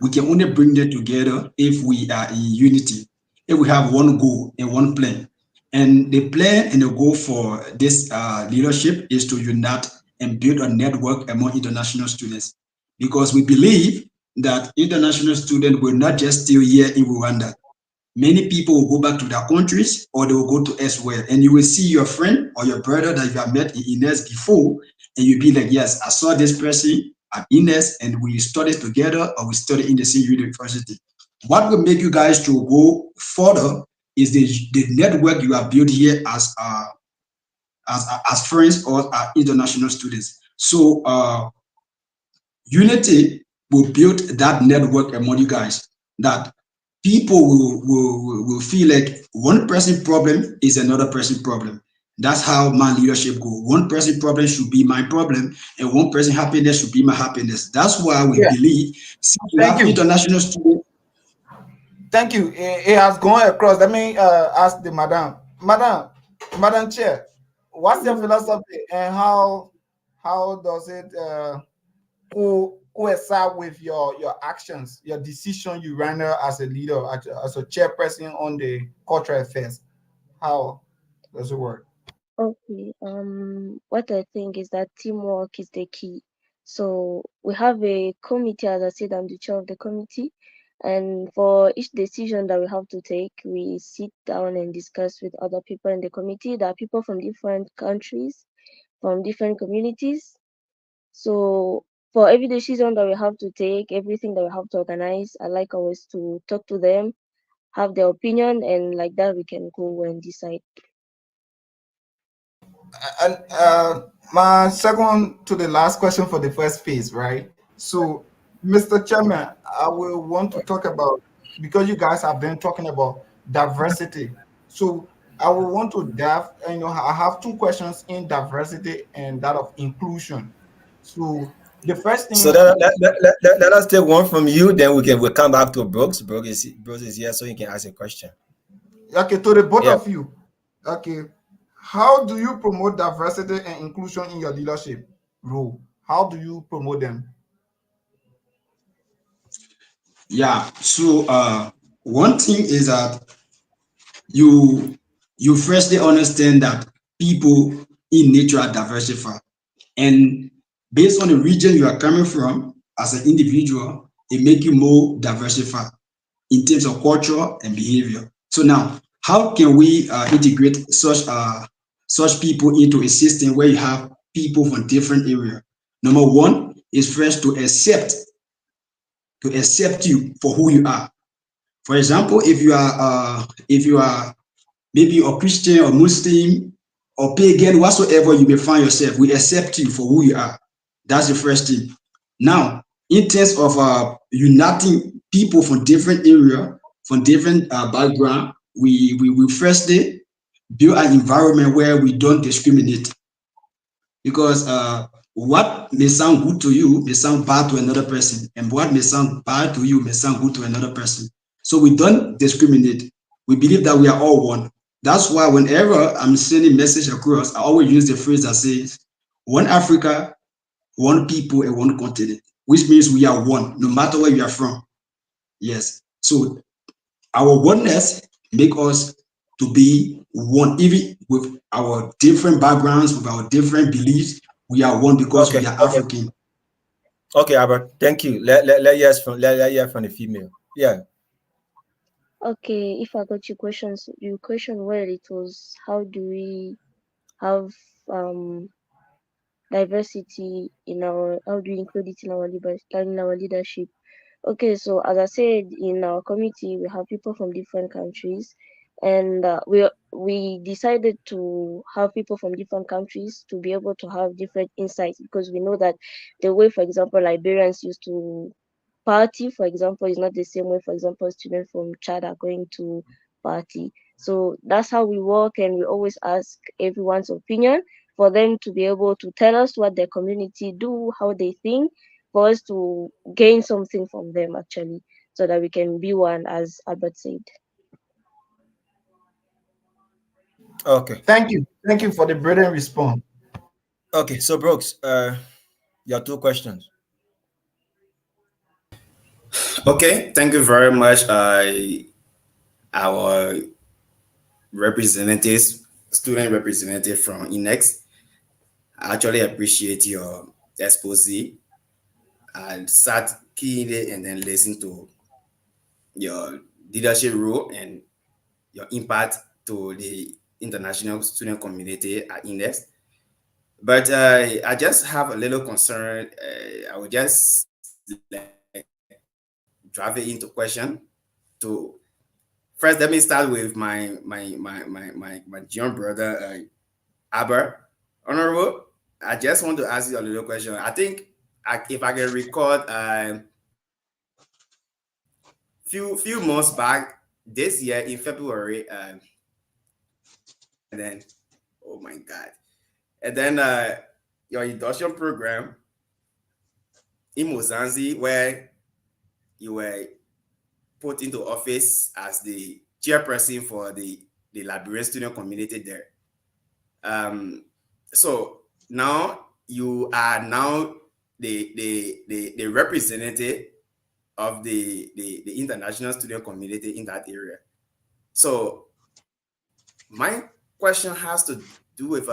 we can only bring them together if we are in unity, if we have one goal and one plan. And the plan and the goal for this leadership is to unite and build a network among international students. Because we believe that international students will not just stay here in Rwanda. Many people will go back to their countries or they will go to elsewhere. And you will see your friend or your brother that you have met in INES before, and you'll be like, yes, I saw this person at INES and we studied together or we studied in the same university. What will make you guys to go further is the network you have built here as friends or international students. So unity will build that network among you guys that people will feel like one person problem is another person problem. That's how my leadership go. One person problem should be my problem, and one person happiness should be my happiness. That's why we Yeah, believe since we thank have you. international students. Thank you. It has gone across. Let me ask the Madam Chair, what's your philosophy and how does it coincide with your actions, your decision you render as a leader, as a chairperson on the cultural affairs? How does it work? Okay. What I think is that teamwork is the key. So we have a committee, as I said, I'm the chair of the committee. And for each decision that we have to take, we sit down and discuss with other people in the committee. There are people from different countries, from different communities. So for every decision that we have to take, everything that we have to organize, I like always to talk to them, have their opinion, and like that we can go and decide. And my second to the last question for the first phase, right? So, Mr. Chairman, I will want to talk about, because you guys have been talking about diversity. So I will want to dive, I have two questions in diversity and that of inclusion. So the first So thing, let us take one from you, then we'll come back to Brooks. Brooks is here, so you can ask a question. okay, to the both Yeah. of you, okay, how do you promote diversity and inclusion in your leadership role? How do you promote them? Yeah. So one thing is that you you firstly understand that people in nature are diversified. And based on the region you are coming from as an individual, it make you more diversified in terms of culture and behavior. So now, how can we integrate such people into a system where you have people from different areas? Number one is first to accept you for who you are. For example, if you are maybe a Christian or Muslim or pagan, whatsoever you may find yourself, we accept you for who you are. That's the first thing. Now, in terms of uniting people from different area, from different background, we firstly build an environment where we don't discriminate, because what may sound good to you may sound bad to another person, and what may sound bad to you may sound good to another person. So we don't discriminate. We believe that we are all one. That's why whenever I'm sending message across, I always use the phrase that says one Africa, one people, and one continent, which means we are one no matter where you are from. Yes. So our oneness make us to be one, even with our different backgrounds, with our different beliefs. We are one because Okay. we are Okay. African. Okay, Albert. Thank you. Let hear from the female. Yeah. Okay, if I got your question well, it was how do we have diversity in our how do we include it in our leadership? Okay, so as I said, in our committee we have people from different countries, and we decided to have people from different countries to be able to have different insights, because we know that the way, for example, Liberians used to party, for example, is not the same way, for example, students from Chad are going to party. So that's how we work, and we always ask everyone's opinion for them to be able to tell us what their community do, how they think, for us to gain something from them actually, so that we can be one, as Albert said. Okay. Thank you. Thank you for the brilliant response. Okay. So Brooks, your two questions. Okay, thank you very much, our representatives, student representative from INEX. I actually appreciate your expose and start keying it and then listen to your leadership role and your impact to the international student community at INEX. But I just have a little concern. I will just like drive it into question. To first, let me start with my young brother, Aber. Honorable, I just want to ask you a little question. I think if I can record few months back this year in February, and then oh my God, and then your induction program in Mozambique, where you were put into office as the chairperson for the Liberian student community there. So now you are now the representative of the international student community in that area. So my question has to do with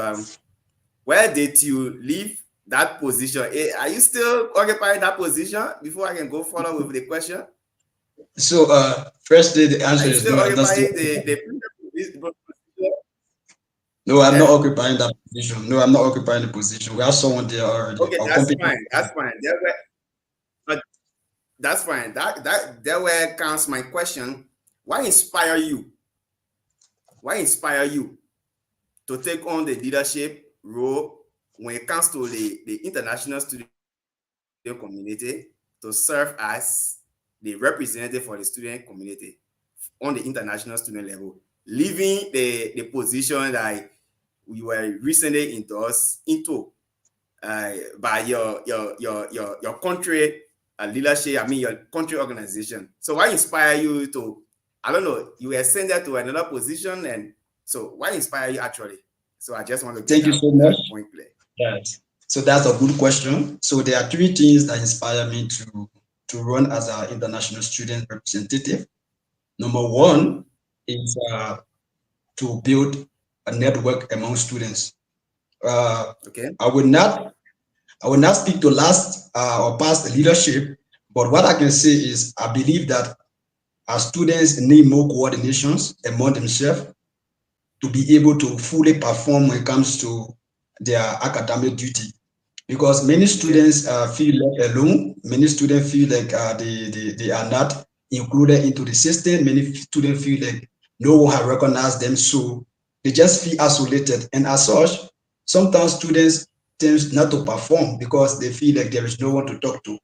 where did you leave that position? Are you still occupying that position before I can go further with the question? So firstly, the Are answer you is still no. I'm not still. occupying the position? No, I'm not Eh? occupying that position. No, I'm not occupying the position. We have someone there already. Okay, Our that's company. fine. That's fine. But that's fine. That where counts my question. Why inspire you? Why inspire you to take on the leadership role when it comes to the international student community, to serve as the representative for the student community on the international student level, leaving the position that we were recently endorsed into by your country leadership, I mean your country organization. So why inspire you to, I don't know, you were sent there to another position, and so why inspire you actually? So I just want to get Thank you that, so much. that point clear. Yes. So that's a good question. So there are three things that inspire me to run as an international student representative. Number one is to build a network among students. Okay. I will not speak to last or past leadership, but what I can say is I believe that our students need more coordinations among themselves to be able to fully perform when it comes to their academic duty. Because many students feel left alone. Many students feel like they are not included into the system. Many students feel like no one has recognized them. So they just feel isolated. And as such, sometimes students tend not to perform because they feel like there is no one to talk to.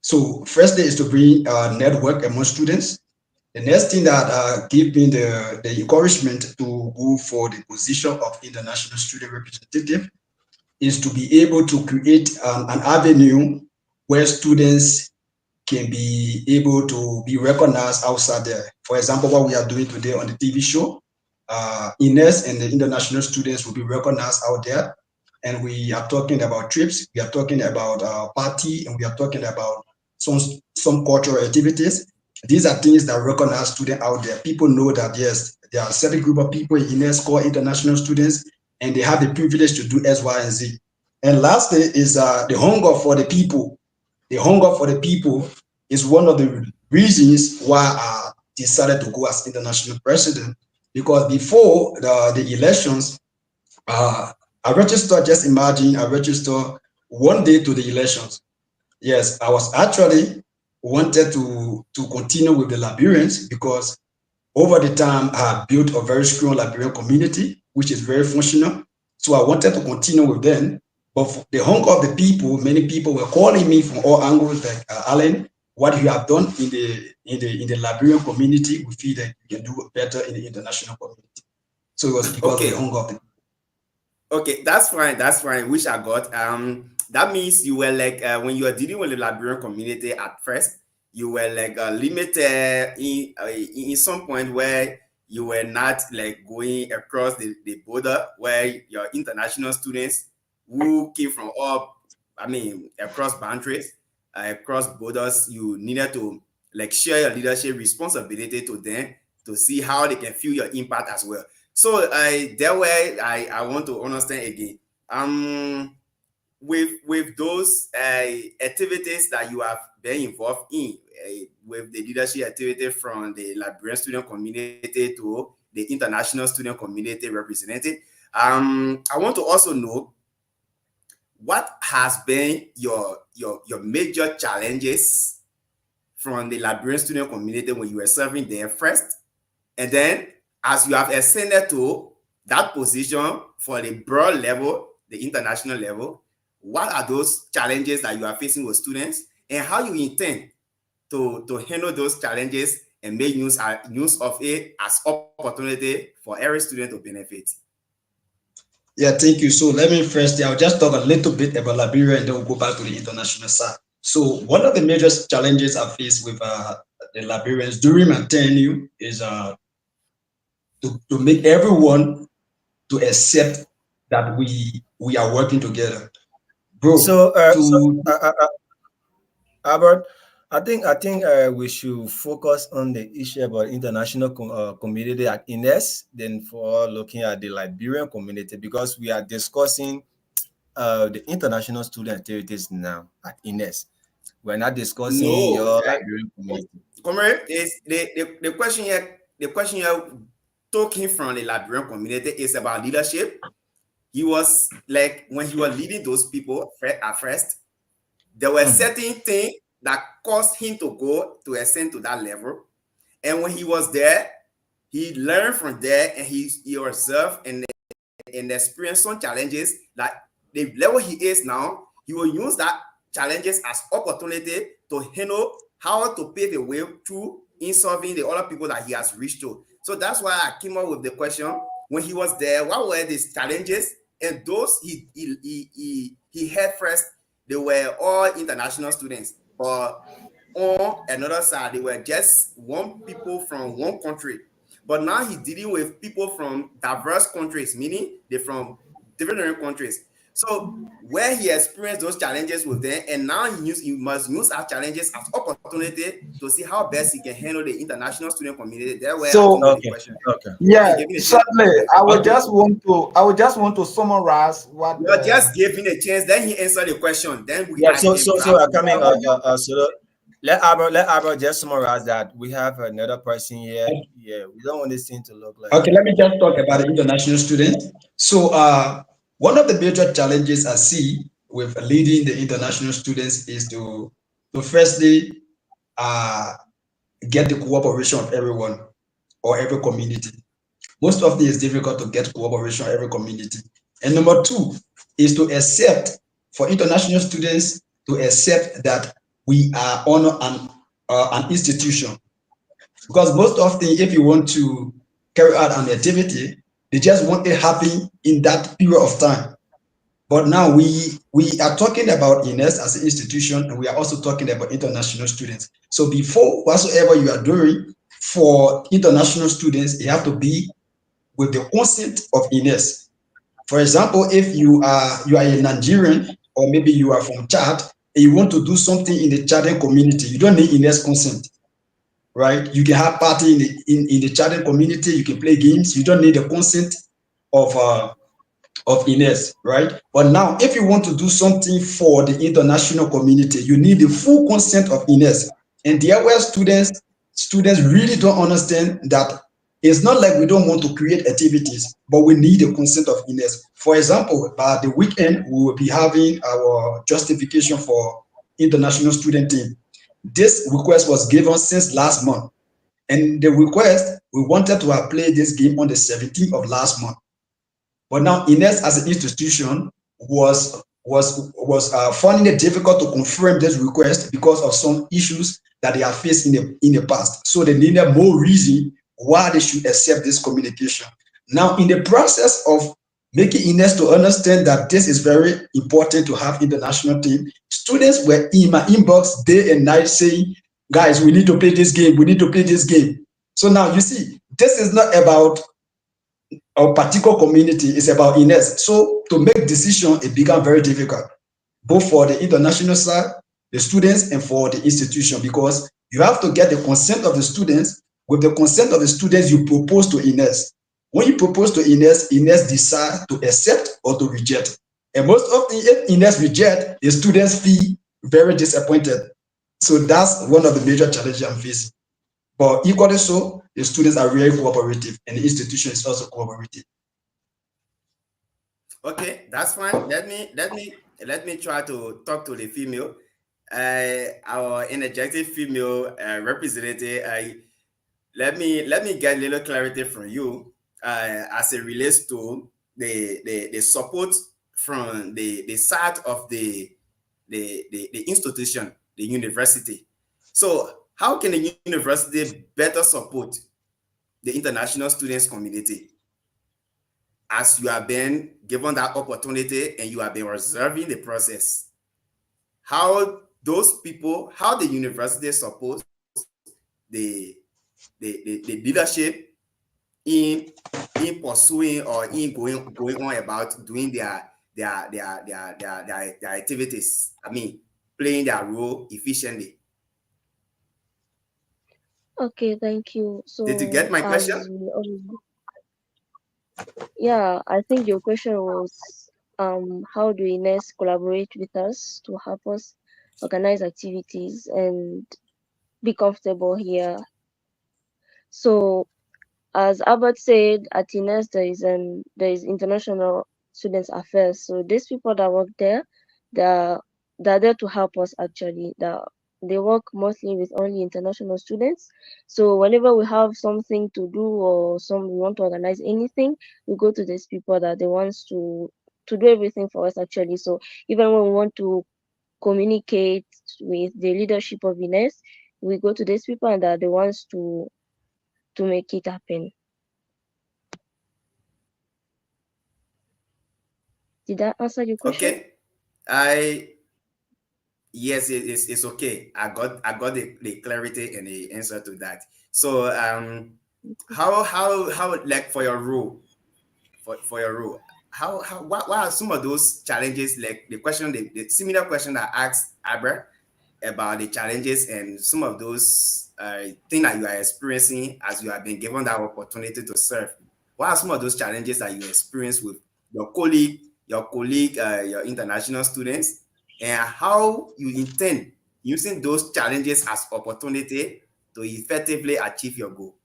So firstly is to bring network among students. The next thing that gave me the encouragement to go for the position of international student representative is to be able to create an avenue where students can be able to be recognized outside there. For example, what we are doing today on the TV show, INES and the international students will be recognized out there. And we are talking about trips, we are talking about party, and we are talking about some cultural activities. These are things that recognize students out there. People know that, yes, there are a certain group of people in INES called international students, and they have the privilege to do X, Y, and Z. And lastly is the hunger for the people. The hunger for the people is one of the reasons why I decided to go as international president. Because before the elections, I registered, just imagine, I registered one day to the elections. Yes, I was actually wanted to continue with the Liberians because over the time I built a very strong Liberian community, which is very functional. So I wanted to continue with them. But for the hunger of the people, many people were calling me from all angles, like Alan, what you have done in the Liberian community, we feel that you can do better in the international community. So it was because of the Okay, hunger of the people. okay, that's fine. That's fine. Which I got. That means you were like when you were dealing with the Liberian community at first, you were like limited in some point where you were not like going across the border where your international students who came from all, I mean, across boundaries, across borders, you needed to like share your leadership responsibility to them to see how they can feel your impact as well. So that way I want to understand again. With those activities that you have been involved in, with the leadership activity from the Liberian student community to the international student community represented, I want to also know what has been your major challenges from the Liberian student community when you were serving there first, and then as you have ascended to that position for the broad level, the international level, what are those challenges that you are facing with students, and how you intend to handle those challenges and make use of it as opportunity for every student to benefit? Yeah, thank you. So let me first, I'll just talk a little bit about Liberia and then we'll go back to the international side. So one of the major challenges I face with the Liberians during my tenure is to make everyone to accept that we are working together. Bro, So, to Albert, I think we should focus on the issue about international community at INES, then for looking at the Liberian community, because we are discussing the international student activities now at INES. We're not discussing No, your Liberian community. comrade, is the question here, the question here talking from the Liberian community is about leadership. He was like, when he was leading those people at first, there were certain things that caused him to go to ascend to that level. And when he was there, he learned from there, and he observed and experienced some challenges that the level he is now, he will use that challenges as opportunity to handle how to pave the way through in solving the other people that he has reached to. So that's why I came up with the question, when he was there, what were these challenges? And those he had first, they were all international students, but on another side, they were just one people from one country. But now he's dealing with people from diverse countries, meaning they're from different countries. So where he experienced those challenges with them, and now he must use our challenges as opportunity to see how best he can handle the international student community. That's where I So came with the Okay, question. okay. And yeah, giving a chance. certainly. Okay. I would just want to summarize what You're just giving a chance, then he answered the question. Then Yeah, I so can so so grab from coming there. so let Albert just summarize that we have another person here. Yeah, we don't want this thing to look like okay, let me just talk about the international students. So one of the major challenges I see with leading the international students is to firstly uh, get the cooperation of everyone or every community. most often it's difficult to get cooperation in every community. And number two is to accept, for international students to accept that we are on an institution. Because most often, if you want to carry out an activity, they just want it happen in that period of time. But now we are talking about INES as an institution, and we are also talking about international students. So before whatsoever you are doing for international students, you have to be with the consent of INES. For example, if you are a Nigerian, or maybe you are from Chad and you want to do something in the Chadian community, you don't need INES consent, right? You can have party in the Chadian community, you can play games, you don't need the consent of INES, right? But now, if you want to do something for the international community, you need the full consent of INES. And there where students really don't understand that it's not like we don't want to create activities, but we need the consent of INES. For example, by the weekend, we will be having our justification for international student team. This request was given since last month. And the request, we wanted to have played this game on the 17th of last month. But now INES as an institution was finding it difficult to confirm this request because of some issues that they have faced in the past. So they needed more reason why they should accept this communication. Now, in the process of making INES to understand that this is very important to have international team, students were in my inbox day and night saying, guys, we need to play this game, we need to play this game. So now you see, this is not about a particular community, is about INES. So to make decision, it became very difficult, both for the international side, the students, and for the institution, because you have to get the consent of the students. With the consent of the students, you propose to INES. When you propose to INES, INES decide to accept or to reject. And most often, if INES reject, the students feel very disappointed. So that's one of the major challenges I'm facing. But equally so, the students are very cooperative, and the institution is also cooperative. Okay, that's fine. Let me try to talk to the female, our energetic female representative. Let me get a little clarity from you as it relates to the support from the side of the institution, the university. So how can the university better support the international students community as you have been given that opportunity and you have been observing the process? How those people, how the university supports the leadership in pursuing or in going on about doing their activities. I mean, playing their role efficiently. Okay, thank you. Did you get So my as question? we yeah, I think your question was how do INES collaborate with us to help us organize activities and be comfortable here. So as Albert said, at INES there is international students affairs. So these people that work there, they're they're there to help us actually. They work mostly with only international students. So whenever we have something to do or we want to organize anything, we go to these people that they want to do everything for us actually. So even when we want to communicate with the leadership of INES, we go to these people and are the ones to make it happen. Did that answer your question? Okay. I Yes, it's okay. I got the clarity and the answer to that. So how like for your role, for your role, how what are some of those challenges, like the question, the similar question that I asked Abra about the challenges and some of those things that you are experiencing as you have been given that opportunity to serve? What are some of those challenges that you experience with your colleague, your international students, and how you intend using those challenges as opportunity to effectively achieve your goal?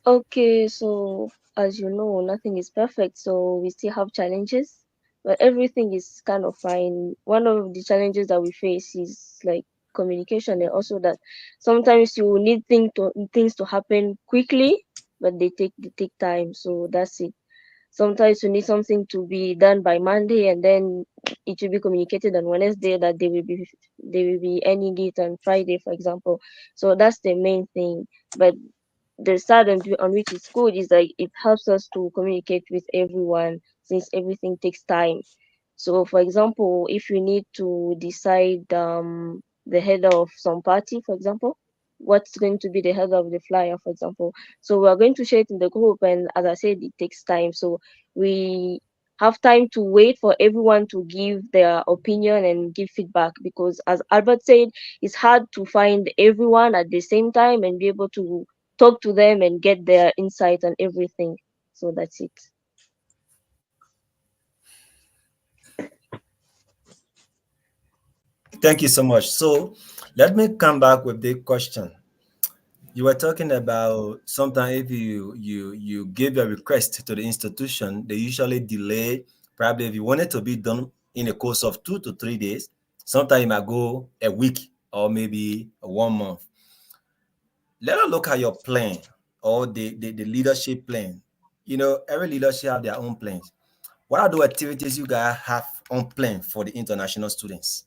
Okay, so as you know, nothing is perfect, so we still have challenges, but everything is kind of fine. One of the challenges that we face is like communication, and also that sometimes you need things to happen quickly, but they take time. So that's it. Sometimes you need something to be done by Monday, and then it will be communicated on Wednesday that they will be ending it on Friday, for example. So that's the main thing. But the side on which it's good is like it helps us to communicate with everyone since everything takes time. So, for example, if you need to decide the head of some party, for example, what's going to be the head of the flyer, for example. So we are going to share it in the group, and as I said, it takes time. So we have time to wait for everyone to give their opinion and give feedback, because as Albert said, it's hard to find everyone at the same time and be able to talk to them and get their insight on everything. So that's it. Thank you so much. So let me come back with the question. You were talking about sometimes if you give a request to the institution, they usually delay. Probably if you want it to be done in a course of 2 to 3 days, sometimes it might go a week or maybe 1 month. Let us look at your plan or the leadership plan. Every leadership have their own plans. What are the activities you guys have on plan for the international students?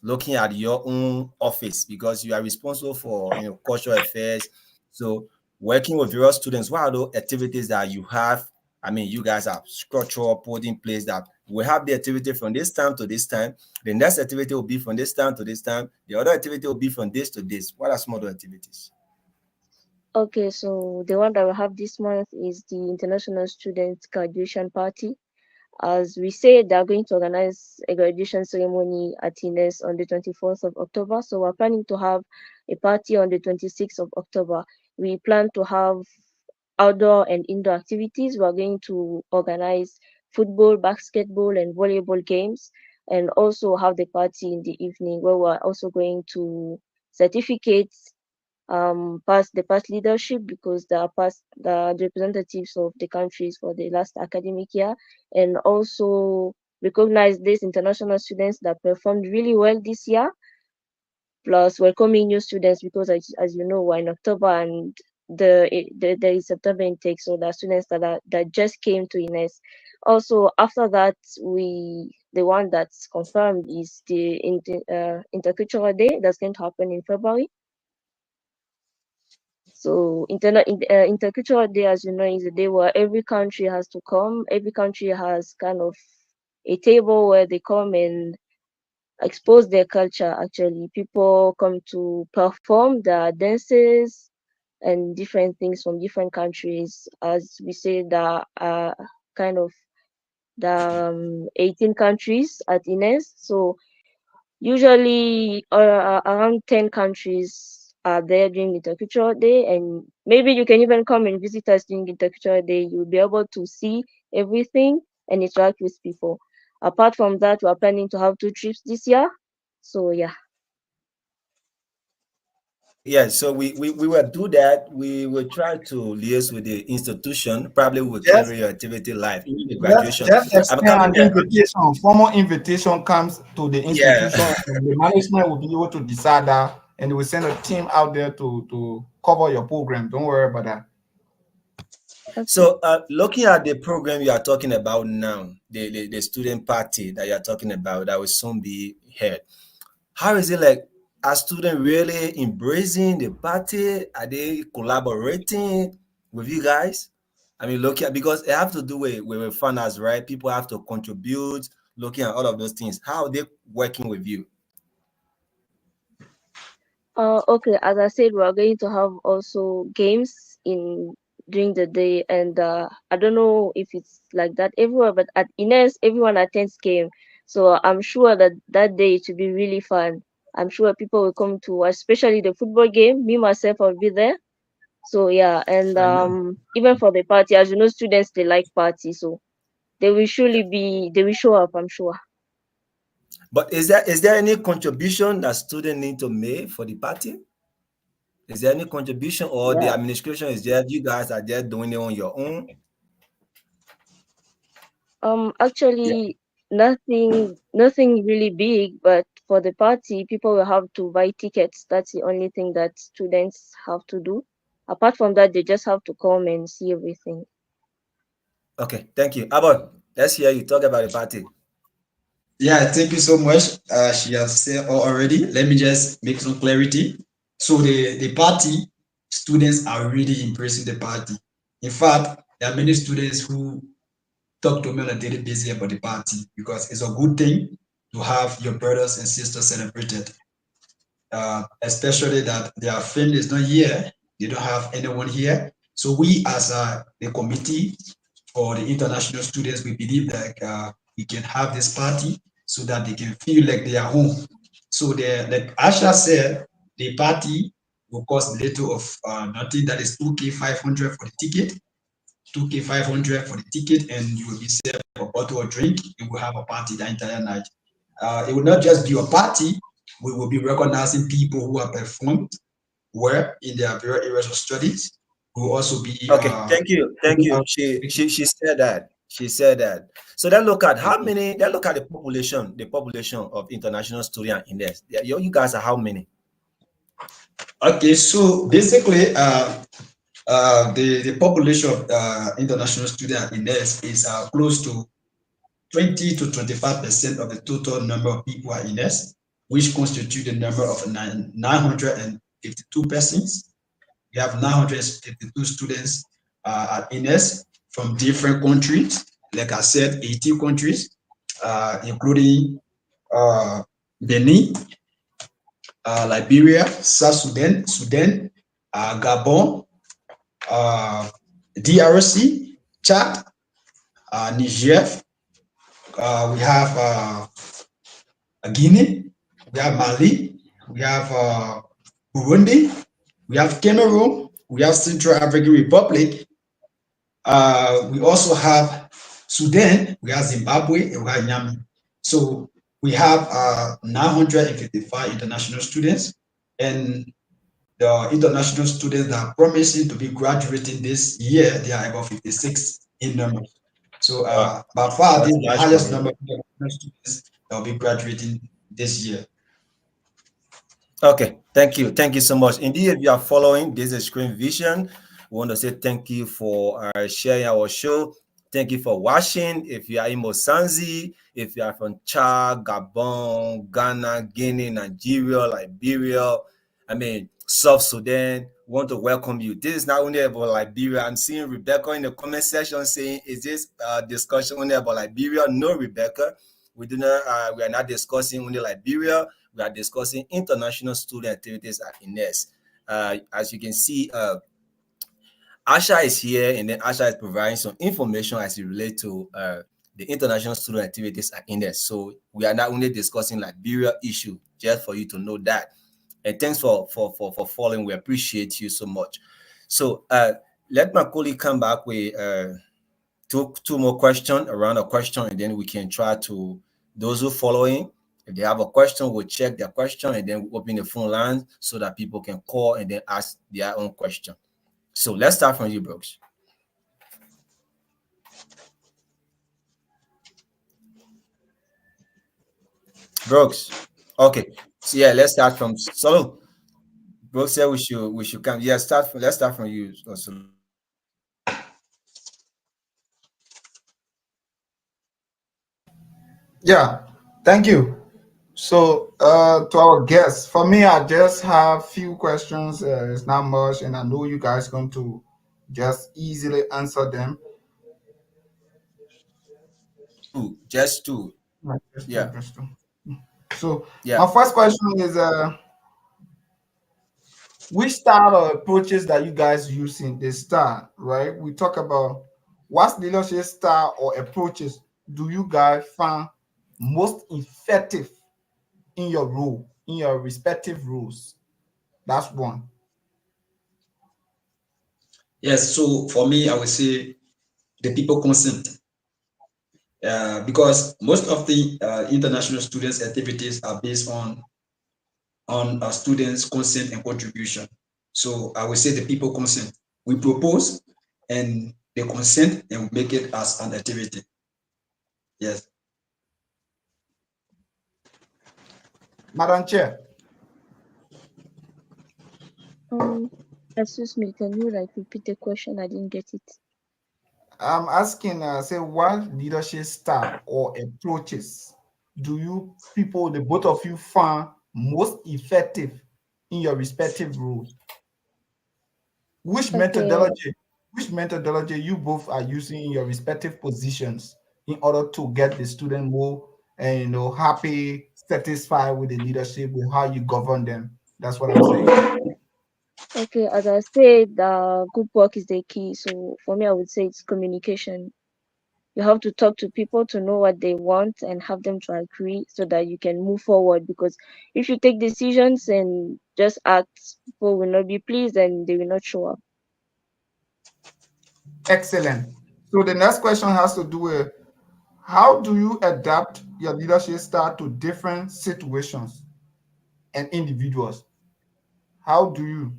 Looking at your own office, because you are responsible for cultural affairs. So working with various students, what are those activities that you have? I mean, you guys have structure put in place that we have the activity from this time to this time. The next activity will be from this time to this time. The other activity will be from this to this. What are some other activities? Okay, so the one that we have this month is the International Student Graduation Party. As we said, they are going to organize a graduation ceremony at INES on the 24th of October. So we're planning to have a party on the 26th of October. We plan to have outdoor and indoor activities. We're going to organize football, basketball, and volleyball games, and also have the party in the evening where we're also going to certificate past leadership, because they are past the representatives of the countries for the last academic year, and also recognize these international students that performed really well this year, plus welcoming new students, because as you know, we're in October, and there is September intake, so the students that just came to INES. Also, after that, the one that's confirmed is the intercultural day that's going to happen in February. So intercultural day, as you know, is a day where every country has to come. Every country has kind of a table where they come and expose their culture. Actually, people come to perform their dances and different things from different countries. As we say, there are kind of the 18 countries at INES. So usually, around 10 countries are there during Intercultural Day, and maybe you can even come and visit us during Intercultural Day. You'll be able to see everything and interact with people. Apart from that, we are planning to have 2 trips this year. So yeah. Yeah, so we will do that. We will try to liaise with the institution. Probably we will carry Just your activity live, even the just graduation. just I'm extend coming an there. invitation. Formal invitation comes to the Yeah. institution, and the management will be able to decide that, and they will send a team out there to cover your program. Don't worry about that. Okay. So, looking at the program you are talking about now, the student party that you are talking about that will soon be held, how is it like? Are students really embracing the party? Are they collaborating with you guys? I mean, looking at, because they have to do with funders, right? People have to contribute, looking at all of those things. How are they working with you? Okay, as I said, we are going to have also games in during the day, and I don't know if it's like that everywhere, but at INES, everyone attends game, so I'm sure that that day it will be really fun. I'm sure people will come to watch, especially the football game. Me myself, I'll be there. So yeah, and I know. even for the party, as you know, students they like party, so they will show up, I'm sure. But is there any contribution that students need to make for the party? Is there any contribution, or the Yeah. administration is there? You guys are there doing it on your own? Actually, nothing really big, but for the party, people will have to buy tickets. That's the only thing that students have to do. Apart from that, they just have to come and see everything. Okay, thank you. Abon, let's hear you talk about the party. Yeah, thank you so much. She has said all already. Let me just make some clarity. So the party, students are really embracing the party. In fact, there are many students who talk to me on a daily basis about the party because it's a good thing to have your brothers and sisters celebrated. Especially that their family is not here, they don't have anyone here. So we as the committee for the international students, we believe that we can have this party so that they can feel like they are home. So like Asha said, the party will cost little of nothing. That is 2K 500 for the ticket, 2K 500 for the ticket, and you will be served a bottle of drink. You will have a party the entire night. It will not just be a party. We will be recognizing people who have performed well in their various areas of studies. We will also be Okay, thank you, thank you. She said that. She said that. So then look at how many. Then look at the population of international students in this. You guys are how many? Okay, so basically, the population of international students in this is close to 20 to 25% of the total number of people are in this, which constitute the number of 952 persons. We have 952 students at INES from different countries. Like I said, 80 countries, including Benin, Liberia, South Sudan, Gabon, DRC, Chad, Niger. We have Guinea, we have Mali, we have Burundi, we have Cameroon, we have Central African Republic. We also have Sudan, we have Zimbabwe, and we have Yami. So we have 955 international students, and the international students that are promising to be graduating this year, they are about 56 in number. So by far, this is the highest number of international students that will be graduating this year. Okay, thank you. Thank you so much. Indeed, if you are following this is Screen Vision, we want to say thank you for sharing our show. Thank you for watching. If you are in Mosanzi, if you are from Chad, Gabon, Ghana, Guinea, Nigeria, Liberia, South Sudan, we want to welcome you. This is not only about Liberia. I'm seeing Rebecca in the comment section saying, is this discussion only about Liberia? No, Rebecca. We are not discussing only Liberia. We are discussing international student activities at INES. As you can see, Asha is here, and then Asha is providing some information as it relates to the international student activities at INES. So we are not only discussing Liberia issue, just for you to know that. And thanks for following. We appreciate you so much. So let my colleague come back with two more questions, around a question, and then we can try to, those who following, if they have a question, we'll check their question and then we'll open the phone lines so that people can call and then ask their own question. So let's start from you, Brooks. Brooks. Okay. So yeah, let's start from Solo. Brooks said we should come. Yeah, let's start from you. Solo. Yeah, thank you. So, to our guests, for me, I just have few questions. It's not much, and I know you guys going to just easily answer them. Just two. Right, just two, Yeah. just two. So, Yeah. my first question is, which style of approaches that you guys use in this style, right? We talk about what leadership style or approaches do you guys find most effective in your role, in your respective roles? That's one. Yes, so for me, I would say the people consent. Because most of the international students' activities are based on students' consent and contribution. So I would say the people consent. We propose and they consent and we make it as an activity. Yes. Madam Chair. Excuse me, can you like repeat the question? I didn't get it. I'm asking, say, what leadership style or approaches do you people, the both of you, find most effective in your respective roles? Which Okay, methodology, which methodology you both are using in your respective positions in order to get the student more, happy, satisfied with the leadership, with how you govern them? That's what I'm saying. okay. As I said, group work is the key. So for me, I would say it's communication. You have to talk to people to know what they want and have them to agree so that you can move forward. Because if you take decisions and just act, people will not be pleased and they will not show up. Excellent. So the next question has to do with how do you adapt your leadership style to different situations and individuals? How do you?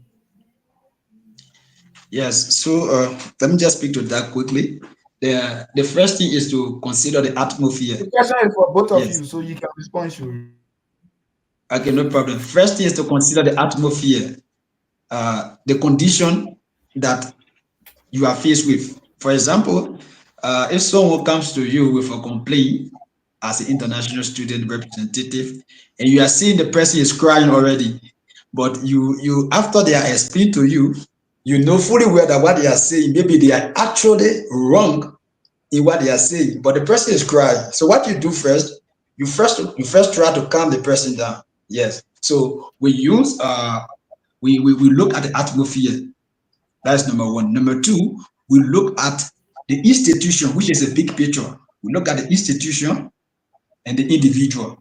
Yes, so let me just speak to that quickly. The first thing is to consider the atmosphere. The question is for both of Yes, you, so you can respond. okay, no problem. First thing is to consider the atmosphere, the condition that you are faced with. For example, if someone comes to you with a complaint as an international student representative, and you are seeing the person is crying already, but you after they are explained to you, you know fully well that what they are saying, maybe they are actually wrong in what they are saying, but the person is crying. So what you do first, you first try to calm the person down. Yes. So we use we look at the atmosphere. That's number one. Number two, we look at the institution, which is a big picture. We look at the institution and the individual.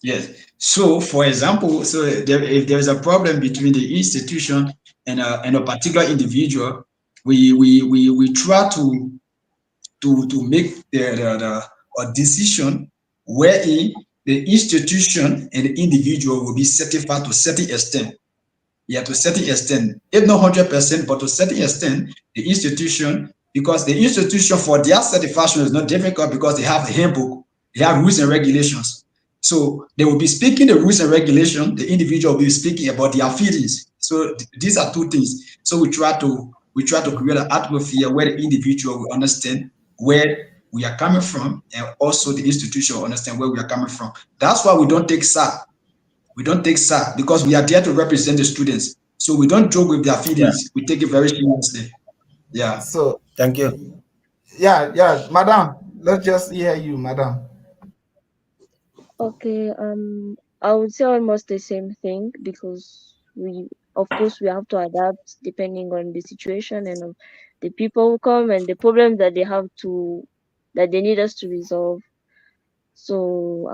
Yes. So, for example, if there is a problem between the institution and a particular individual, we try to make a decision wherein the institution and the individual will be certified to a certain extent. Yeah, to a certain extent, if not 100%, but to a certain extent, the institution, because the institution for their certification is not difficult because they have a handbook, they have rules and regulations. So they will be speaking the rules and regulations, the individual will be speaking about their feelings. So these are two things. So we try to create an atmosphere where the individual will understand where we are coming from, and also the institution will understand where we are coming from. That's why we don't take SAR. We don't take SAR because we are there to represent the students. So we don't joke with their Yeah, feelings. We take it very seriously. Yeah. So, thank you. yeah, madam, let's just hear you, madam. Okay, I would say almost the same thing because of course, we have to adapt depending on the situation and the people who come and the problems that that they need us to resolve. So,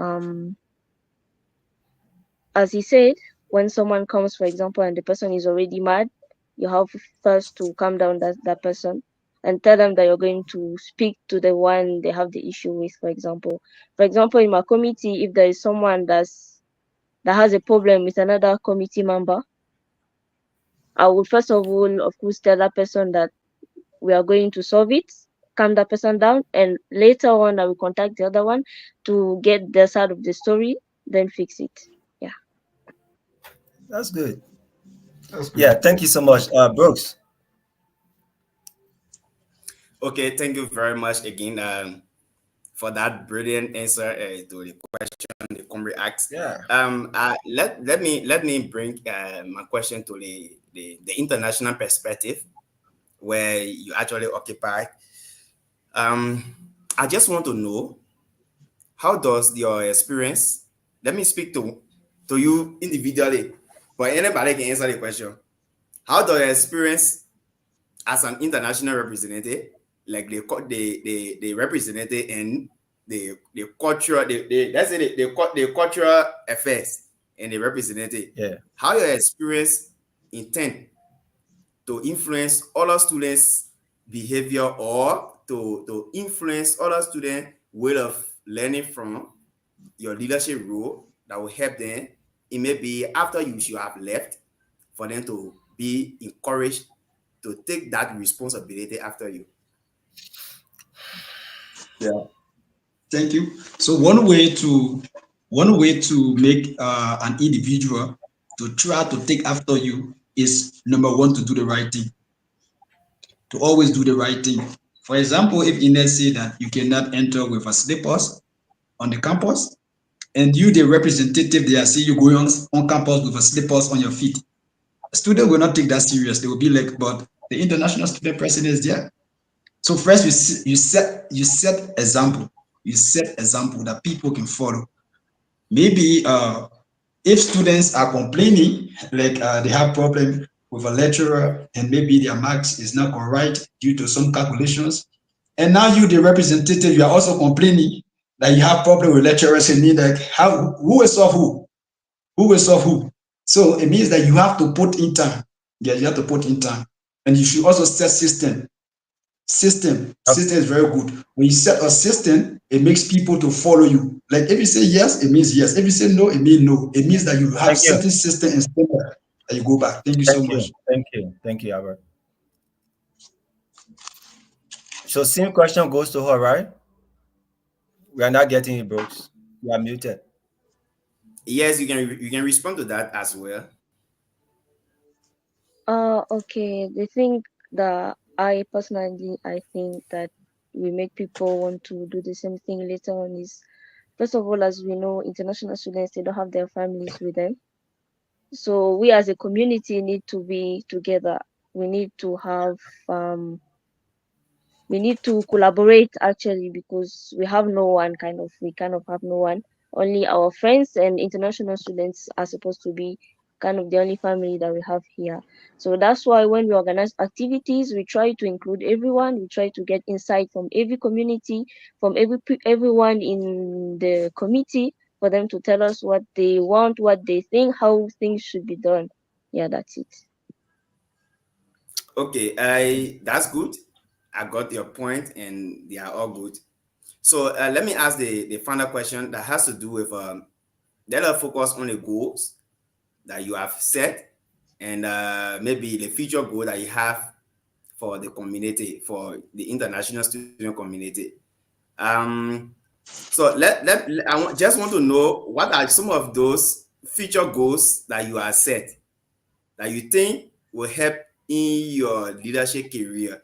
as he said, when someone comes, for example, and the person is already mad, you have first to calm down that person and tell them that you're going to speak to the one they have the issue with, for example. For example, in my committee, if there is someone that has a problem with another committee member, I would first of all, of course, tell that person that we are going to solve it, calm that person down, and later on, I will contact the other one to get their side of the story, then fix it. Yeah. That's good. That's Yeah, good. thank you so much, Brooks. Okay, thank you very much again for that brilliant answer to the question the Comrade asked. Yeah, Let me bring my question to the international perspective where you actually occupy. Um, I just want to know, how does your experience? Let me speak to you individually, but anybody can answer the question. How does your experience as an international representative, like the representative in the cultural, let's say the cultural affairs and the representative, yeah. how your experience intend to influence other students' behavior or to influence other students' way of learning from your leadership role that will help them. It may be after you should have left for them to be encouraged to take that responsibility after you. Yeah. Thank you. So one way one way to make an individual to try to take after you is number one, to do the right thing, to always do the right thing. For example, if Ines say that you cannot enter with a slippers on the campus, and you, the representative, they are see you going on campus with a slippers on your feet, student will not take that serious. They will be like, but the international student president is there. So first, you set example. You set example that people can follow. Maybe if students are complaining, like they have problem with a lecturer, and maybe their marks is not correct due to some calculations, and now you, the representative, you are also complaining that you have problem with lecturers, and need like how who will solve who? Who will solve who? So it means that you have to put in time. Yeah, you have to put in time. And you should also set system. System is very good. When you set a system, it makes people to follow you. Like if you say yes, it means yes. If you say no, it means no. It means that you have Thank you. certain system and standard that you go back. Thank you so Thank much. you. Thank you. Thank you, Albert. So same question goes to her, right? We are not getting it, Brooks. You are muted. Yes, you can respond to that as well. Okay. The thing that I personally I think that we make people want to do the same thing later on is, first of all, as we know, international students, they don't have their families with them. So we as a community need to be together. We need to have we need to collaborate actually, because we kind of have no one. Only our friends and international students are supposed to be kind of the only family that we have here. So that's why when we organize activities, we try to include everyone. We try to get insight from every community, from everyone in the committee, for them to tell us what they want, what they think, how things should be done. Yeah, that's it. Okay, I that's good. I got your point, and they are all good. So let me ask the final question that has to do with let us focus on the goals that you have set, and maybe the future goal that you have for the community, for the international student community. So just want to know what are some of those future goals that you are set that you think will help in your leadership career,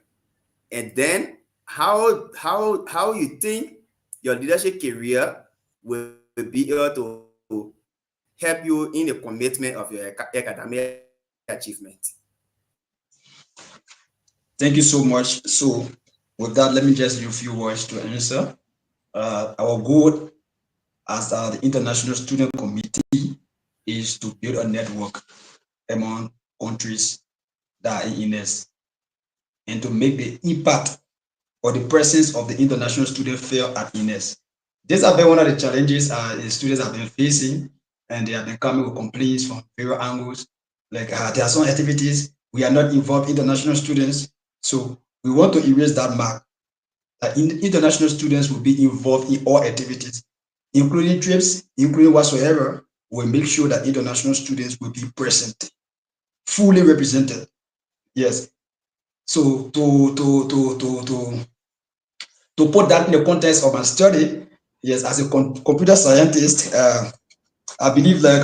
and then how you think your leadership career will be able to help you in the commitment of your academic achievement. Thank you so much. So with that, let me just use a few words to answer. Our goal as the International Student Committee is to build a network among countries that are in INES, and to make the impact or the presence of the international student felt at INES. These have been one of the challenges the students have been facing, and they have been coming with complaints from various angles. Like there are some activities we are not involved international students, so we want to erase that mark. International students will be involved in all activities, including trips, including whatsoever. We make sure that international students will be present, fully represented. Yes. So to put that in the context of my study, yes, as a computer scientist, I believe like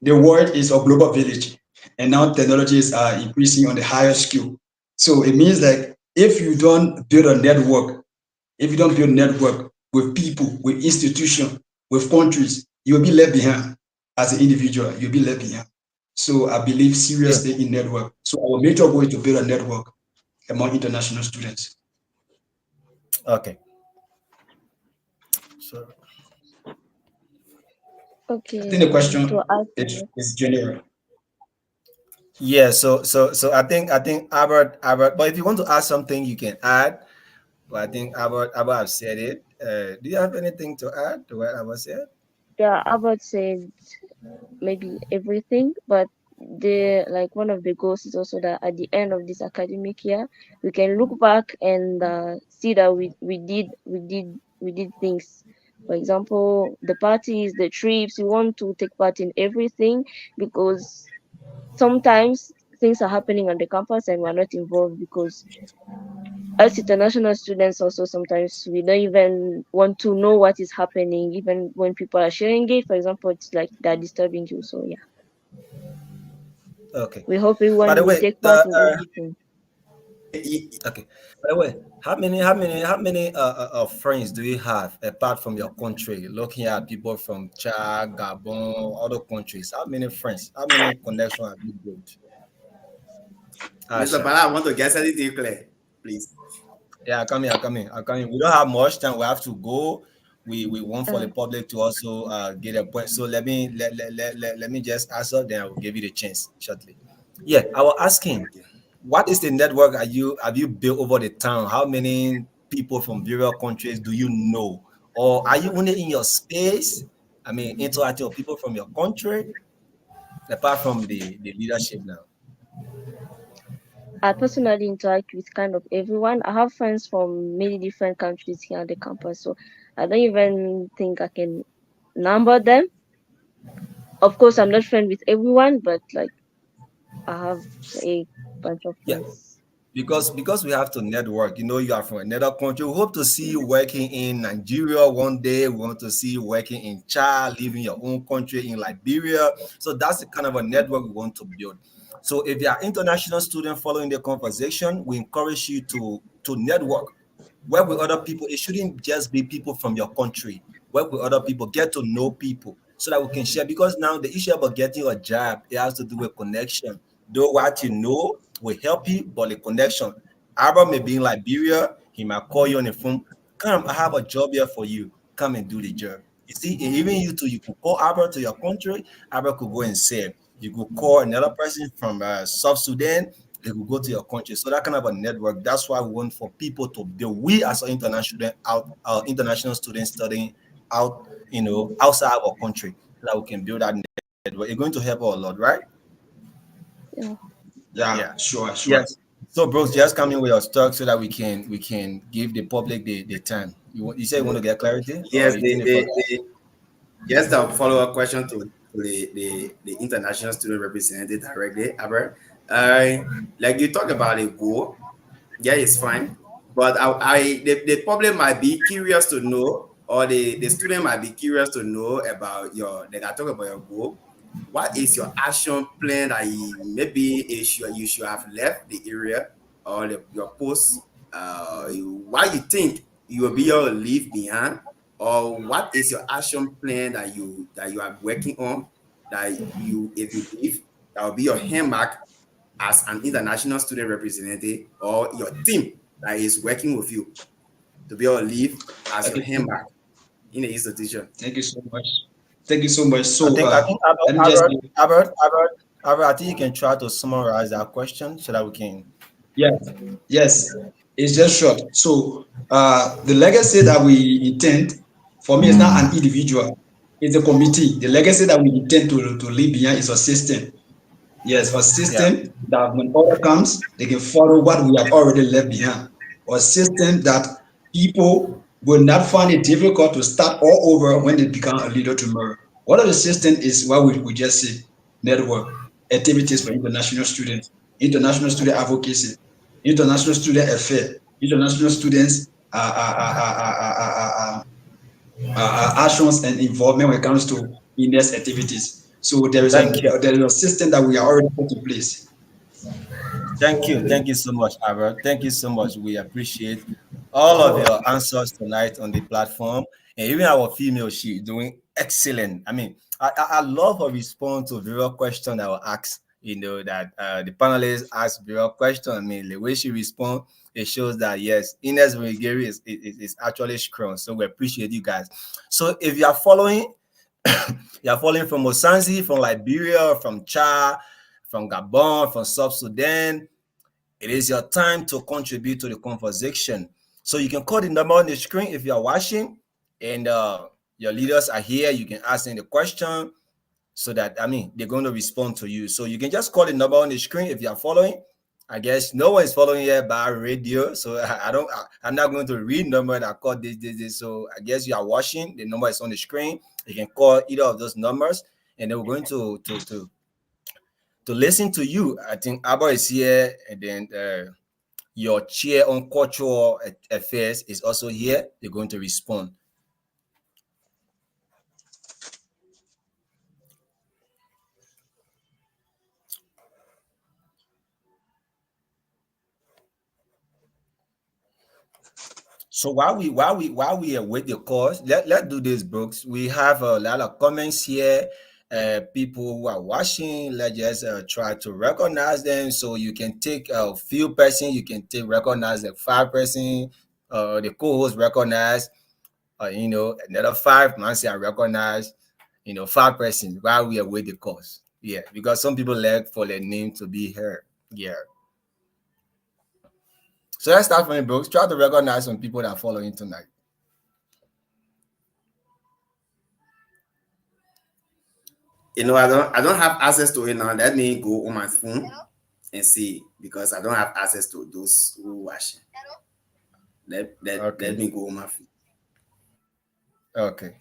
the world is a global village, and now technologies are increasing on the higher scale. So it means like if you don't build a network, if you don't build network with people, with institutions, with countries, you'll be left behind as an individual. You'll be left behind. So I believe Yeah. seriously in network. So our major goal is to build a network among international students. Okay. So I think the Okay, to question add to is, it. is general. yeah, so I think Albert, but if you want to add something, you can add. But I think Albert have said it. Do you have anything to add to what Albert said? Yeah, Albert said maybe everything, but the like one of the goals is also that at the end of this academic year, we can look back and see that we did things. For example, the parties, the trips, we want to take part in everything, because sometimes things are happening on the campus and we're not involved because As international students also sometimes we don't even want to know what is happening, even when people are sharing it. For example, it's like they're disturbing you. So yeah, Okay. we hope By everyone the will way, take part in everything. okay. By the way, how many friends do you have apart from your country? Looking at people from Chad, Gabon, other countries. How many friends? How many connections have you built? Mr. Asha. Bala, I want to get something clear, please. Yeah, I'm coming. We don't have much time. We have to go. We want for the Uh, public to also get a point. So let me just answer, then I will give you the chance shortly. Yeah, I was asking, Okay. what is the network have you built over the town? How many people from various countries do you know? Or are you only in your space? I mean, interacting with people from your country, apart from the leadership now. I personally interact with kind of everyone. I have friends from many different countries here on the campus, so I don't even think I can number them. Of course, I'm not friend with everyone, but like I have a bunch of Yeah, friends. because we have to network. You know, you are from another country. We hope to see you working in Nigeria one day. We want to see you working in Chad, living your own country in Liberia. So that's the kind of a network we want to build. So if you are international student following the conversation, we encourage you to network, work with other people. It shouldn't just be people from your country. Work with other people, get to know people so that we can share. Because now the issue about getting a job, it has to do with connection. Though what you know will help you, but the connection. Albert may be in Liberia, he might call you on the phone. Come, I have a job here for you. Come and do the job. You see, even you too, you could call Albert to your country. Albert could go and say, you could call another person from South Sudan. They could go to your country. So that kind of a network. That's why we want for people to build. We as an international students studying out, outside our country, so that we can build that network. It's going to help us a lot, right? Yeah. Yeah, Yeah. sure. Yes. So, bros, just come in with your stock so that we can give the public the time. You say you want to get clarity, or Yes, you think the first? just a follow-up question to the international student representative directly, Albert. Like you talk about a goal, yeah, it's fine. But the public might be curious to know, or the student might be curious to know about like I talk about your goal. What is your action plan that maybe you should have left the area or your post? What you think you will be able to leave behind, or what is your action plan that you are working on that you if you leave that will be your handmark as an international student representative or your team that is working with you to be able to leave as your Okay, handbag in the institution. thank you so much. Thank you so much. I So think I think let me just give, Albert, I think you can try to summarize that question so that we can. yeah, yes, it's just short. So the legacy that we intend, for me, is not an individual, it's a committee. The legacy that we intend to leave behind is a system. Yes, a Yeah. system that when order comes, they can follow what we have already left behind. A system that people will not find it difficult to start all over when they become a leader tomorrow. One of the system is what we just said, network, activities for international students, international student advocacy, international student affair, international students actions and involvement when it comes to INES activities. So Thank you. there is a system that we are already put in place. Thank you. Thank you so much, Albert. Thank you so much. We appreciate all of your answers tonight on the platform. And even our female, she doing excellent. I mean, I love her response to various questions that were asked. You know, that the panelists ask various questions. I mean, the way she responds, it shows that yes, INES-Rehengeri is actually strong. So we appreciate you guys. So if you are following, you are following from Osanzi, from Liberia, from Chad, from Gabon, from South Sudan, it is your time to contribute to the conversation. So you can call the number on the screen if you are watching, and your leaders are here. You can ask them the question so that they're going to respond to you. So you can just call the number on the screen if you are following. I guess no one is following here by radio, so I'm not going to read number that call this. So I guess you are watching. The number is on the screen. You can call either of those numbers, and then we're going to listen to you. I think Abba is here, and then Your chair on cultural affairs is also here. They're going to respond. So while we await the calls, let's do this, Brooks. We have a lot of comments here. People who are watching, let's just try to recognize them. So you can take a few person, you can take recognize the 5 person, the co-host recognize, another 5 months I recognize, 5 person while we await the calls. Yeah, because some people like for their name to be heard. Yeah. So let's start from the Brooks. Try to recognize some people that are following tonight. I don't have access to it now. Let me go on my phone and see, because I don't have access to those who watching. Let me go on my phone. Okay.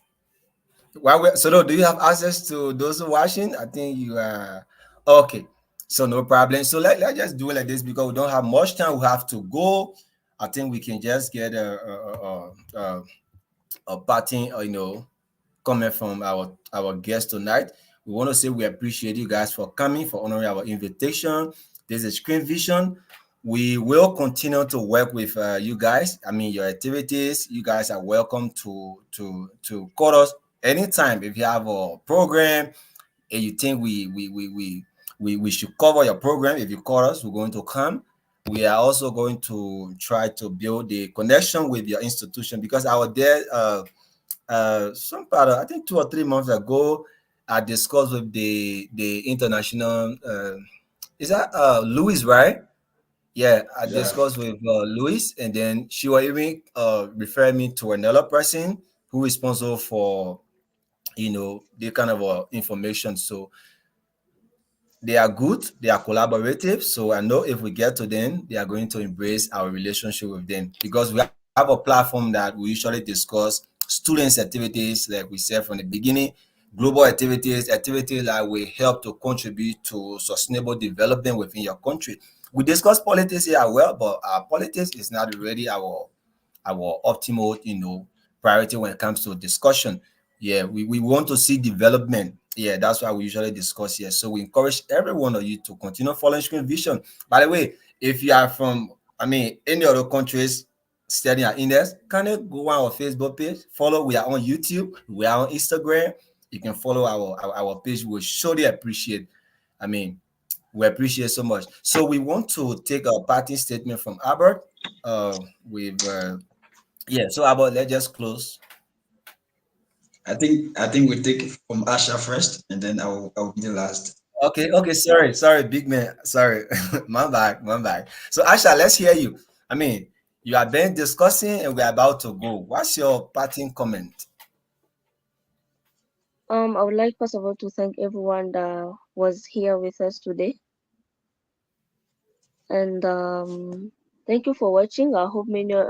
Do you have access to those who watching? I think you are okay. So no problem. So let's just do it like this because we don't have much time. We have to go. I think we can just get a parting, comment from our guest tonight. We want to say we appreciate you guys for coming, for honoring our invitation. This is Screen Vision. We will continue to work with you guys. I mean, your activities. You guys are welcome to call us anytime if you have a program and you think we should cover your program. If you call us, we're going to come. We are also going to try to build the connection with your institution because I was there some part of, I think 2 or 3 months ago. I discussed with the international is that Louis, right? Yeah, I Yeah. discussed with Louis, and then she was even referring me to another person who is responsible for the kind of information. So they are good, they are collaborative. So I know if we get to them, they are going to embrace our relationship with them because we have a platform that we usually discuss students' activities, like we said from the beginning, global activities that will help to contribute to sustainable development within your country. We discuss politics here as well, but our politics is not really our optimal, priority when it comes to discussion. Yeah, we want to see development. Yeah, that's why we usually discuss here. So we encourage every one of you to continue following Screen Vision. By the way, if you are from, I mean, any other countries studying at INES, can you go on our Facebook page? Follow. We are on YouTube. We are on Instagram. You can follow our page. We surely appreciate. I mean, we appreciate so much. So we want to take a parting statement from Albert. With yeah. So Albert, let's just close. I think we take it from Asha first, and then I'll be the last. Okay, sorry, big man, sorry, my bad. So Asha, let's hear you. I mean, you have been discussing, and we're about to go. What's your parting comment? I would like first of all to thank everyone that was here with us today, and thank you for watching. I hope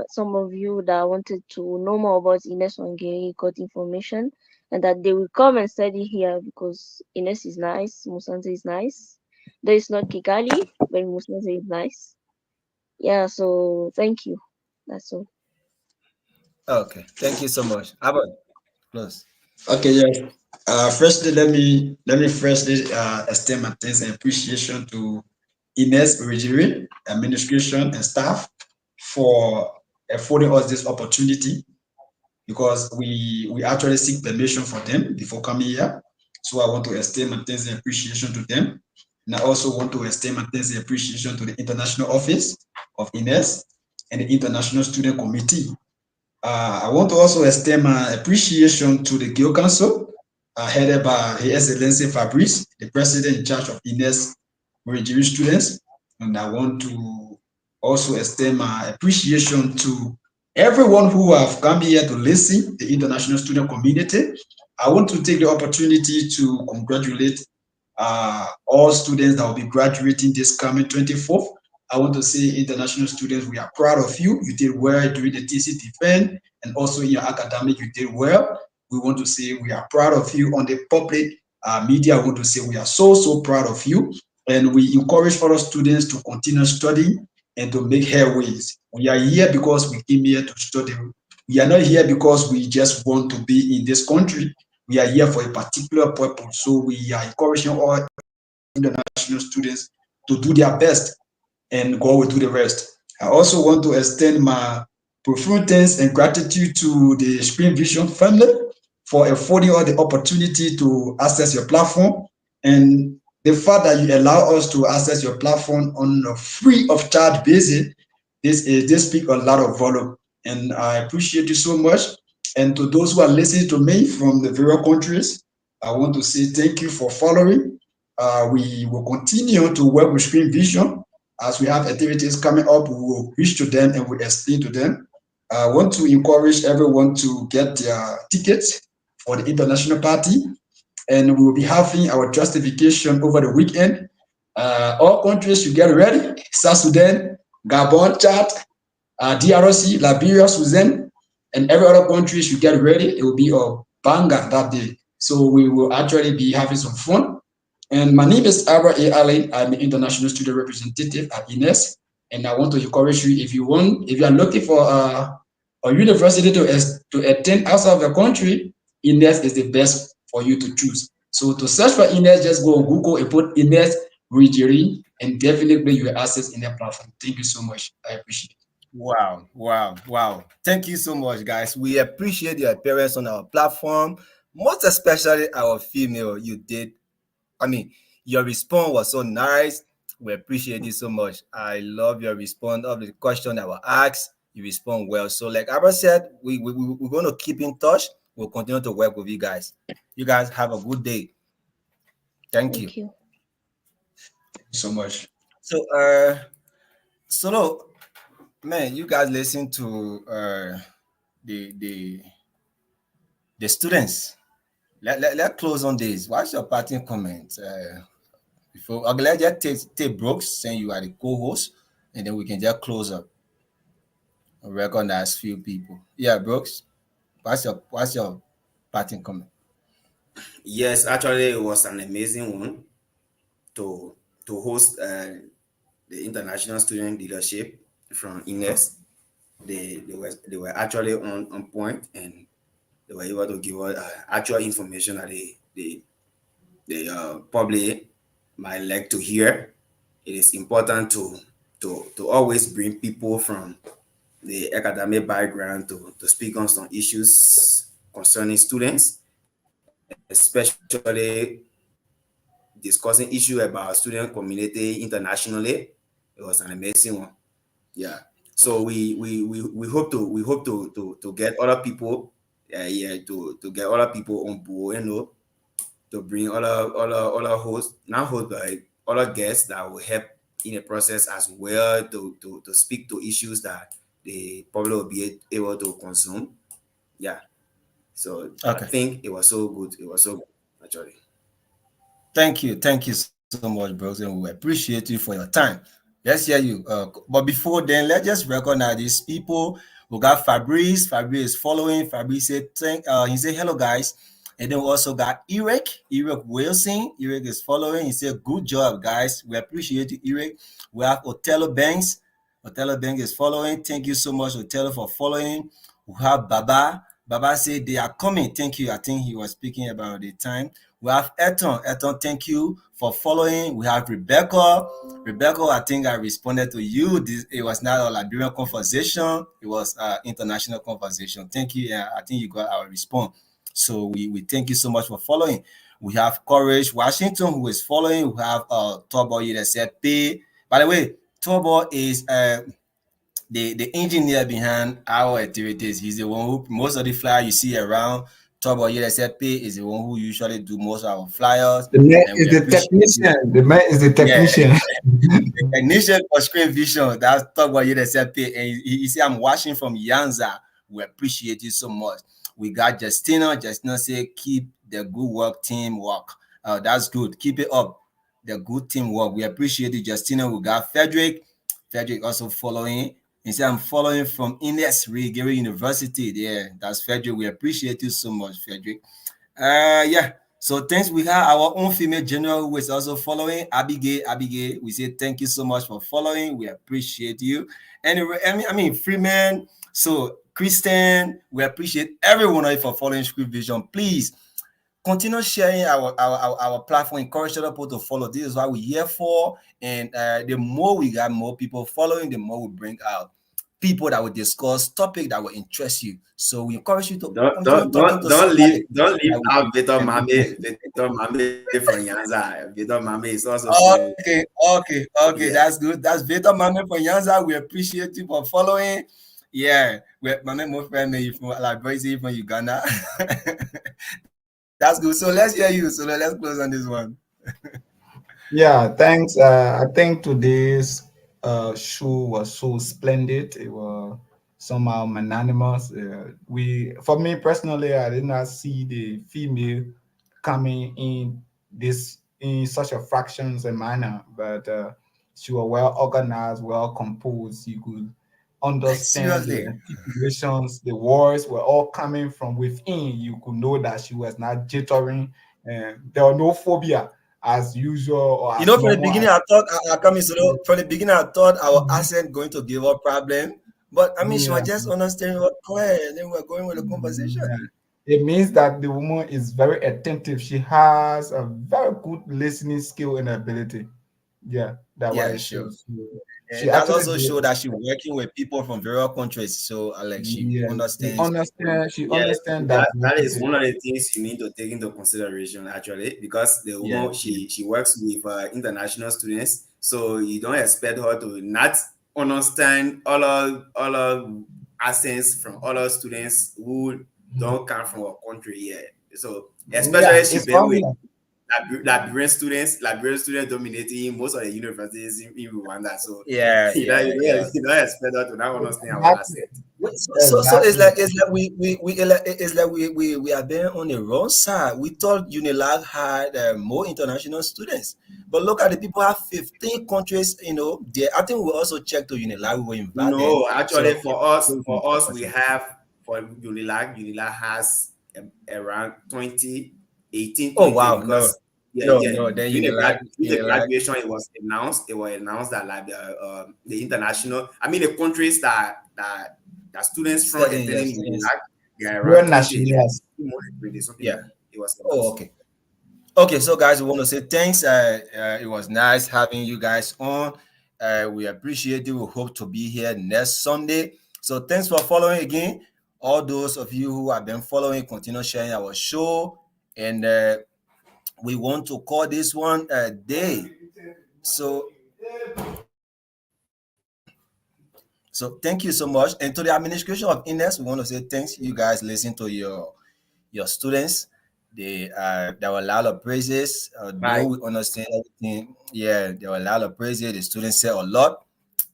some of you that wanted to know more about INES-Rehengeri got information, and that they will come and study here because Ines is nice, Musanze is nice. Though it's not Kigali, but Musanze is nice. Yeah, so thank you. That's all. Okay, thank you so much. Albert, close. Okay, yeah. Firstly, let me firstly extend my thanks and appreciation to INES-Rehengeri administration and staff for affording us this opportunity because we actually seek permission for them before coming here. So I want to extend my thanks and appreciation to them. And I also want to extend my thanks and appreciation to the international office of INES and the International Student Committee. I want to also extend my appreciation to the Guild Council, headed by His Excellency Fabrice, the president in charge of INES-Rehengeri students. And I want to also extend my appreciation to everyone who have come here to listen, the international student community. I want to take the opportunity to congratulate all students that will be graduating this coming 24th. I want to say, international students, we are proud of you. You did well during the TC defense and also in your academic, you did well. We want to say we are proud of you on the public media. I want to say we are so proud of you. And we encourage other students to continue studying and to make headways. We are here because we came here to study. We are not here because we just want to be in this country. We are here for a particular purpose. So we are encouraging all international students to do their best, and God will do the rest. I also want to extend my profound thanks and gratitude to the Screen Vision family for affording us the opportunity to access your platform, and the fact that you allow us to access your platform on a free of charge basis. This speaks a lot of volume, and I appreciate you so much. And to those who are listening to me from the various countries, I want to say thank you for following. We will continue to work with Screen Vision. As we have activities coming up, we will reach to them and we explain to them. I want to encourage everyone to get their tickets for the international party, and we will be having our justification over the weekend. All countries should get ready: South Sudan, Gabon, Chad, DRC, Liberia, Sudan, and every other country should get ready. It will be a banger that day. So we will actually be having some fun. And my name is Abra A. Allen. I'm an international student representative at INES. And I want to encourage you, if you are looking for a university to attend outside of the country, INES is the best for you to choose. So to search for INES, just go on Google and put INES-Rehengeri, and definitely you will access in their platform. Thank you so much. I appreciate it. Wow, wow, wow. Thank you so much, guys. We appreciate your appearance on our platform, most especially our female. You did, I mean, your response was so nice. We appreciate it so much. I love your response of the question that was asked. You respond well. So, like Abba said, we're going to keep in touch. We'll continue to work with you guys. You guys have a good day. Thank you. Thank you. Thank you so much. So, Solo, man, you guys listen to the the the students. Let's close on this. What's your parting comment? Before okay, let's just take Brooks, saying you are the co-host, and then we can just close up and recognize few people. Yeah, Brooks, what's your parting comment? Yes, actually, it was an amazing one to host the international student leadership from INES. They were actually on point, and they were able to give us actual information that they probably might like to hear. It is important to always bring people from the academic background to speak on some issues concerning students, especially discussing issue about student community internationally. It was an amazing one. Yeah. So we hope to get other people, to get other people on board, to bring other hosts, not hosts, but like other guests that will help in the process as well, to speak to issues that the public will be able to consume. Yeah. So I Okay. think it was so good. It was so good, actually. Thank you so much, Brooks, and we appreciate you for your time. Let's hear you. But before then, let's just recognize these people. We got Fabrice. Fabrice is following. Fabrice said, he said, hello, guys. And then we also got Eric Wilson. Eric is following. He said, good job, guys. We appreciate you, Eric. We have Otello Banks. Otello Banks is following. Thank you so much, Otello, for following. We have Baba. Baba said they are coming. Thank you. I think he was speaking about the time. We have Eton. Eton, thank you for following. We have Rebecca. Rebecca, I think I responded to you. It was not a Liberian conversation. It was international conversation. Thank you. I think you got our response. So we thank you so much for following. We have Courage Washington who is following. We have Turbo that said P. By the way, Turbo is the engineer behind our activities. He's the one who most of the flyers you see around Turbo USFP is the one who usually do most of our flyers, The man and is we the appreciate you. technician. The man is the Yeah, technician. the technician for Screen Vision. That's Turbo USFP, and he see I'm watching from Yanza. We appreciate you so much. We got Justina. Justina say keep the good work, team work. That's good. Keep it up. The good teamwork. We appreciate you, Justina. We got Frederick. Frederick also following. He said, I'm following from INES-Rehengeri University. Yeah, that's Frederick. We appreciate you so much, Frederick. Yeah. So thanks. We have our own female general who is also following, Abigail. Abigail, we say thank you so much for following. We appreciate you. Anyway, I mean, Freeman. So Christian, we appreciate every one of you for following Script Vision. Please continue sharing our platform. Encourage other people to follow. This is what we're here for. And the more we got more people following, the more we bring out people that will discuss topic that will interest you. So we encourage you to Don't continue don't talking don't to don't somebody leave don't leave that will out interest them. Victor Mame from Yanza. Victor Mame is also following. Okay, Yeah. that's good. That's Vito Mame from Yanza. We appreciate you for following. Yeah, we Mame more friend me from like Boise from Uganda. That's good. So let's hear you. So let's close on this one. Yeah, thanks. I think today's show was so splendid. It was somehow magnanimous. For me personally, I did not see the female coming in this in such a fractions and manner, but she was well organized, well composed. You could Like understand the seriously. articulations, the words were all coming from within. You could know that she was not jittering, and there was no phobia as usual or You as know, from the normal beginning, as I thought I come in solo. From the beginning, I thought our Mhm. accent going to give us problem. But I mean, she was Yeah, just understanding what clear, and then we're going with the conversation. yeah. It means that the woman is very attentive. She has a very good listening skill and ability. Yeah, that what Yeah, it sure. shows. So she And that actually also show did. that she working with people from various countries. So like she Yeah, she understands. understand. She Yeah, understand that. that is one of the things you need to take into consideration actually, because the Yeah, woman yeah. she works with international students, so you don't expect her to not understand all of accents from other students who don't come from our country yet. So Yeah, especially she it's been with funny. Liberian students dominating most of the universities in Rwanda. So Yeah, yeah, yeah. you don't expect her to not understand our Exactly. accent. So it's Exactly. like we are there on the wrong side. We thought Unilag had more international students, but look at the people have 15 countries. You know, there. I think we also checked to Unilag. We were invited. No, So actually, yeah, we have for Unilag has around 2018, oh 20 wow, no, because yeah, no, yeah. no. Then During the Unilag. graduation, it was announced that like the international, I mean the countries that students from Studying, yeah, attending students. Unilag, they are You're around 20, like nationals. more than 20, something Yeah. like that. It was Oh, announced. okay. Okay, so guys, we want to say thanks. It was nice having you guys on. We appreciate you. We hope to be here next Sunday. So thanks for following again. All those of you who have been following, continue sharing our show. And we want to call this one a day. So so thank you so much. And to the administration of INES, we want to say thanks. You guys listen to your students. There were a lot of praises. Though Bye. we understand everything, yeah, there were a lot of praises. The students said a lot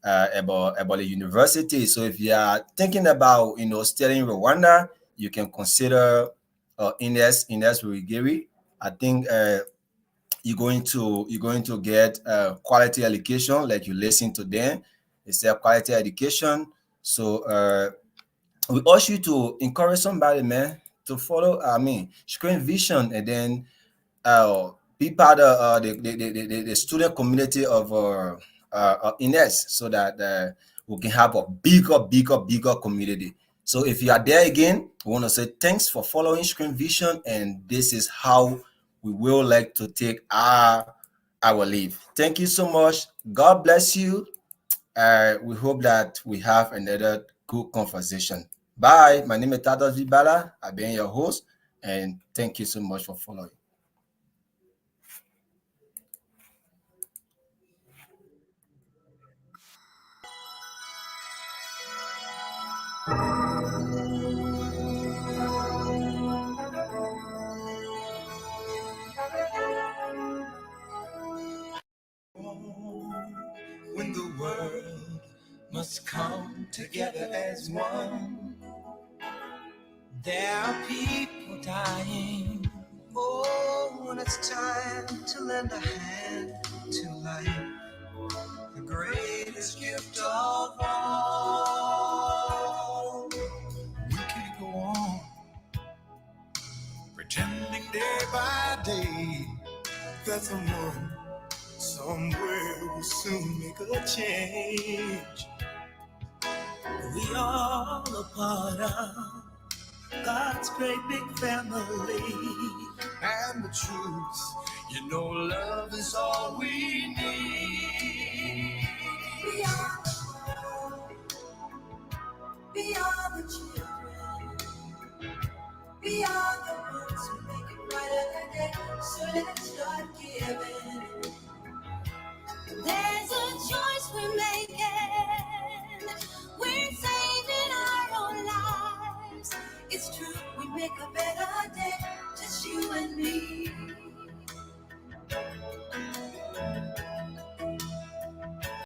about the university. So if you are thinking about studying Rwanda, you can consider INES-Rehengeri. I think you're going to get quality education, like you listen to them. It's a quality education. So we urge you to encourage somebody, man, to follow. I mean, screen vision, and then be part of the student community of INES, so that we can have a bigger community. So if you are there again, we want to say thanks for following Screen Vision, and this is how we will like to take our leave. Thank you so much. God bless you. We hope that we have another good conversation. Bye. My name is Tadas Vibala. I've been your host, and thank you so much for following. When the world must come together as one, there are people dying. Oh, when it's time to lend a hand to life, the greatest gift of all. We can't go on pretending Day by day, that someone somewhere will soon make a change. We all a part of God's great big family. And the truth, you know, love is all we need. We are the children. We are the ones who make it brighter than day. So let's start giving. There's a choice we're making. We're saving our own lives. It's true, we make a better day, just you and me.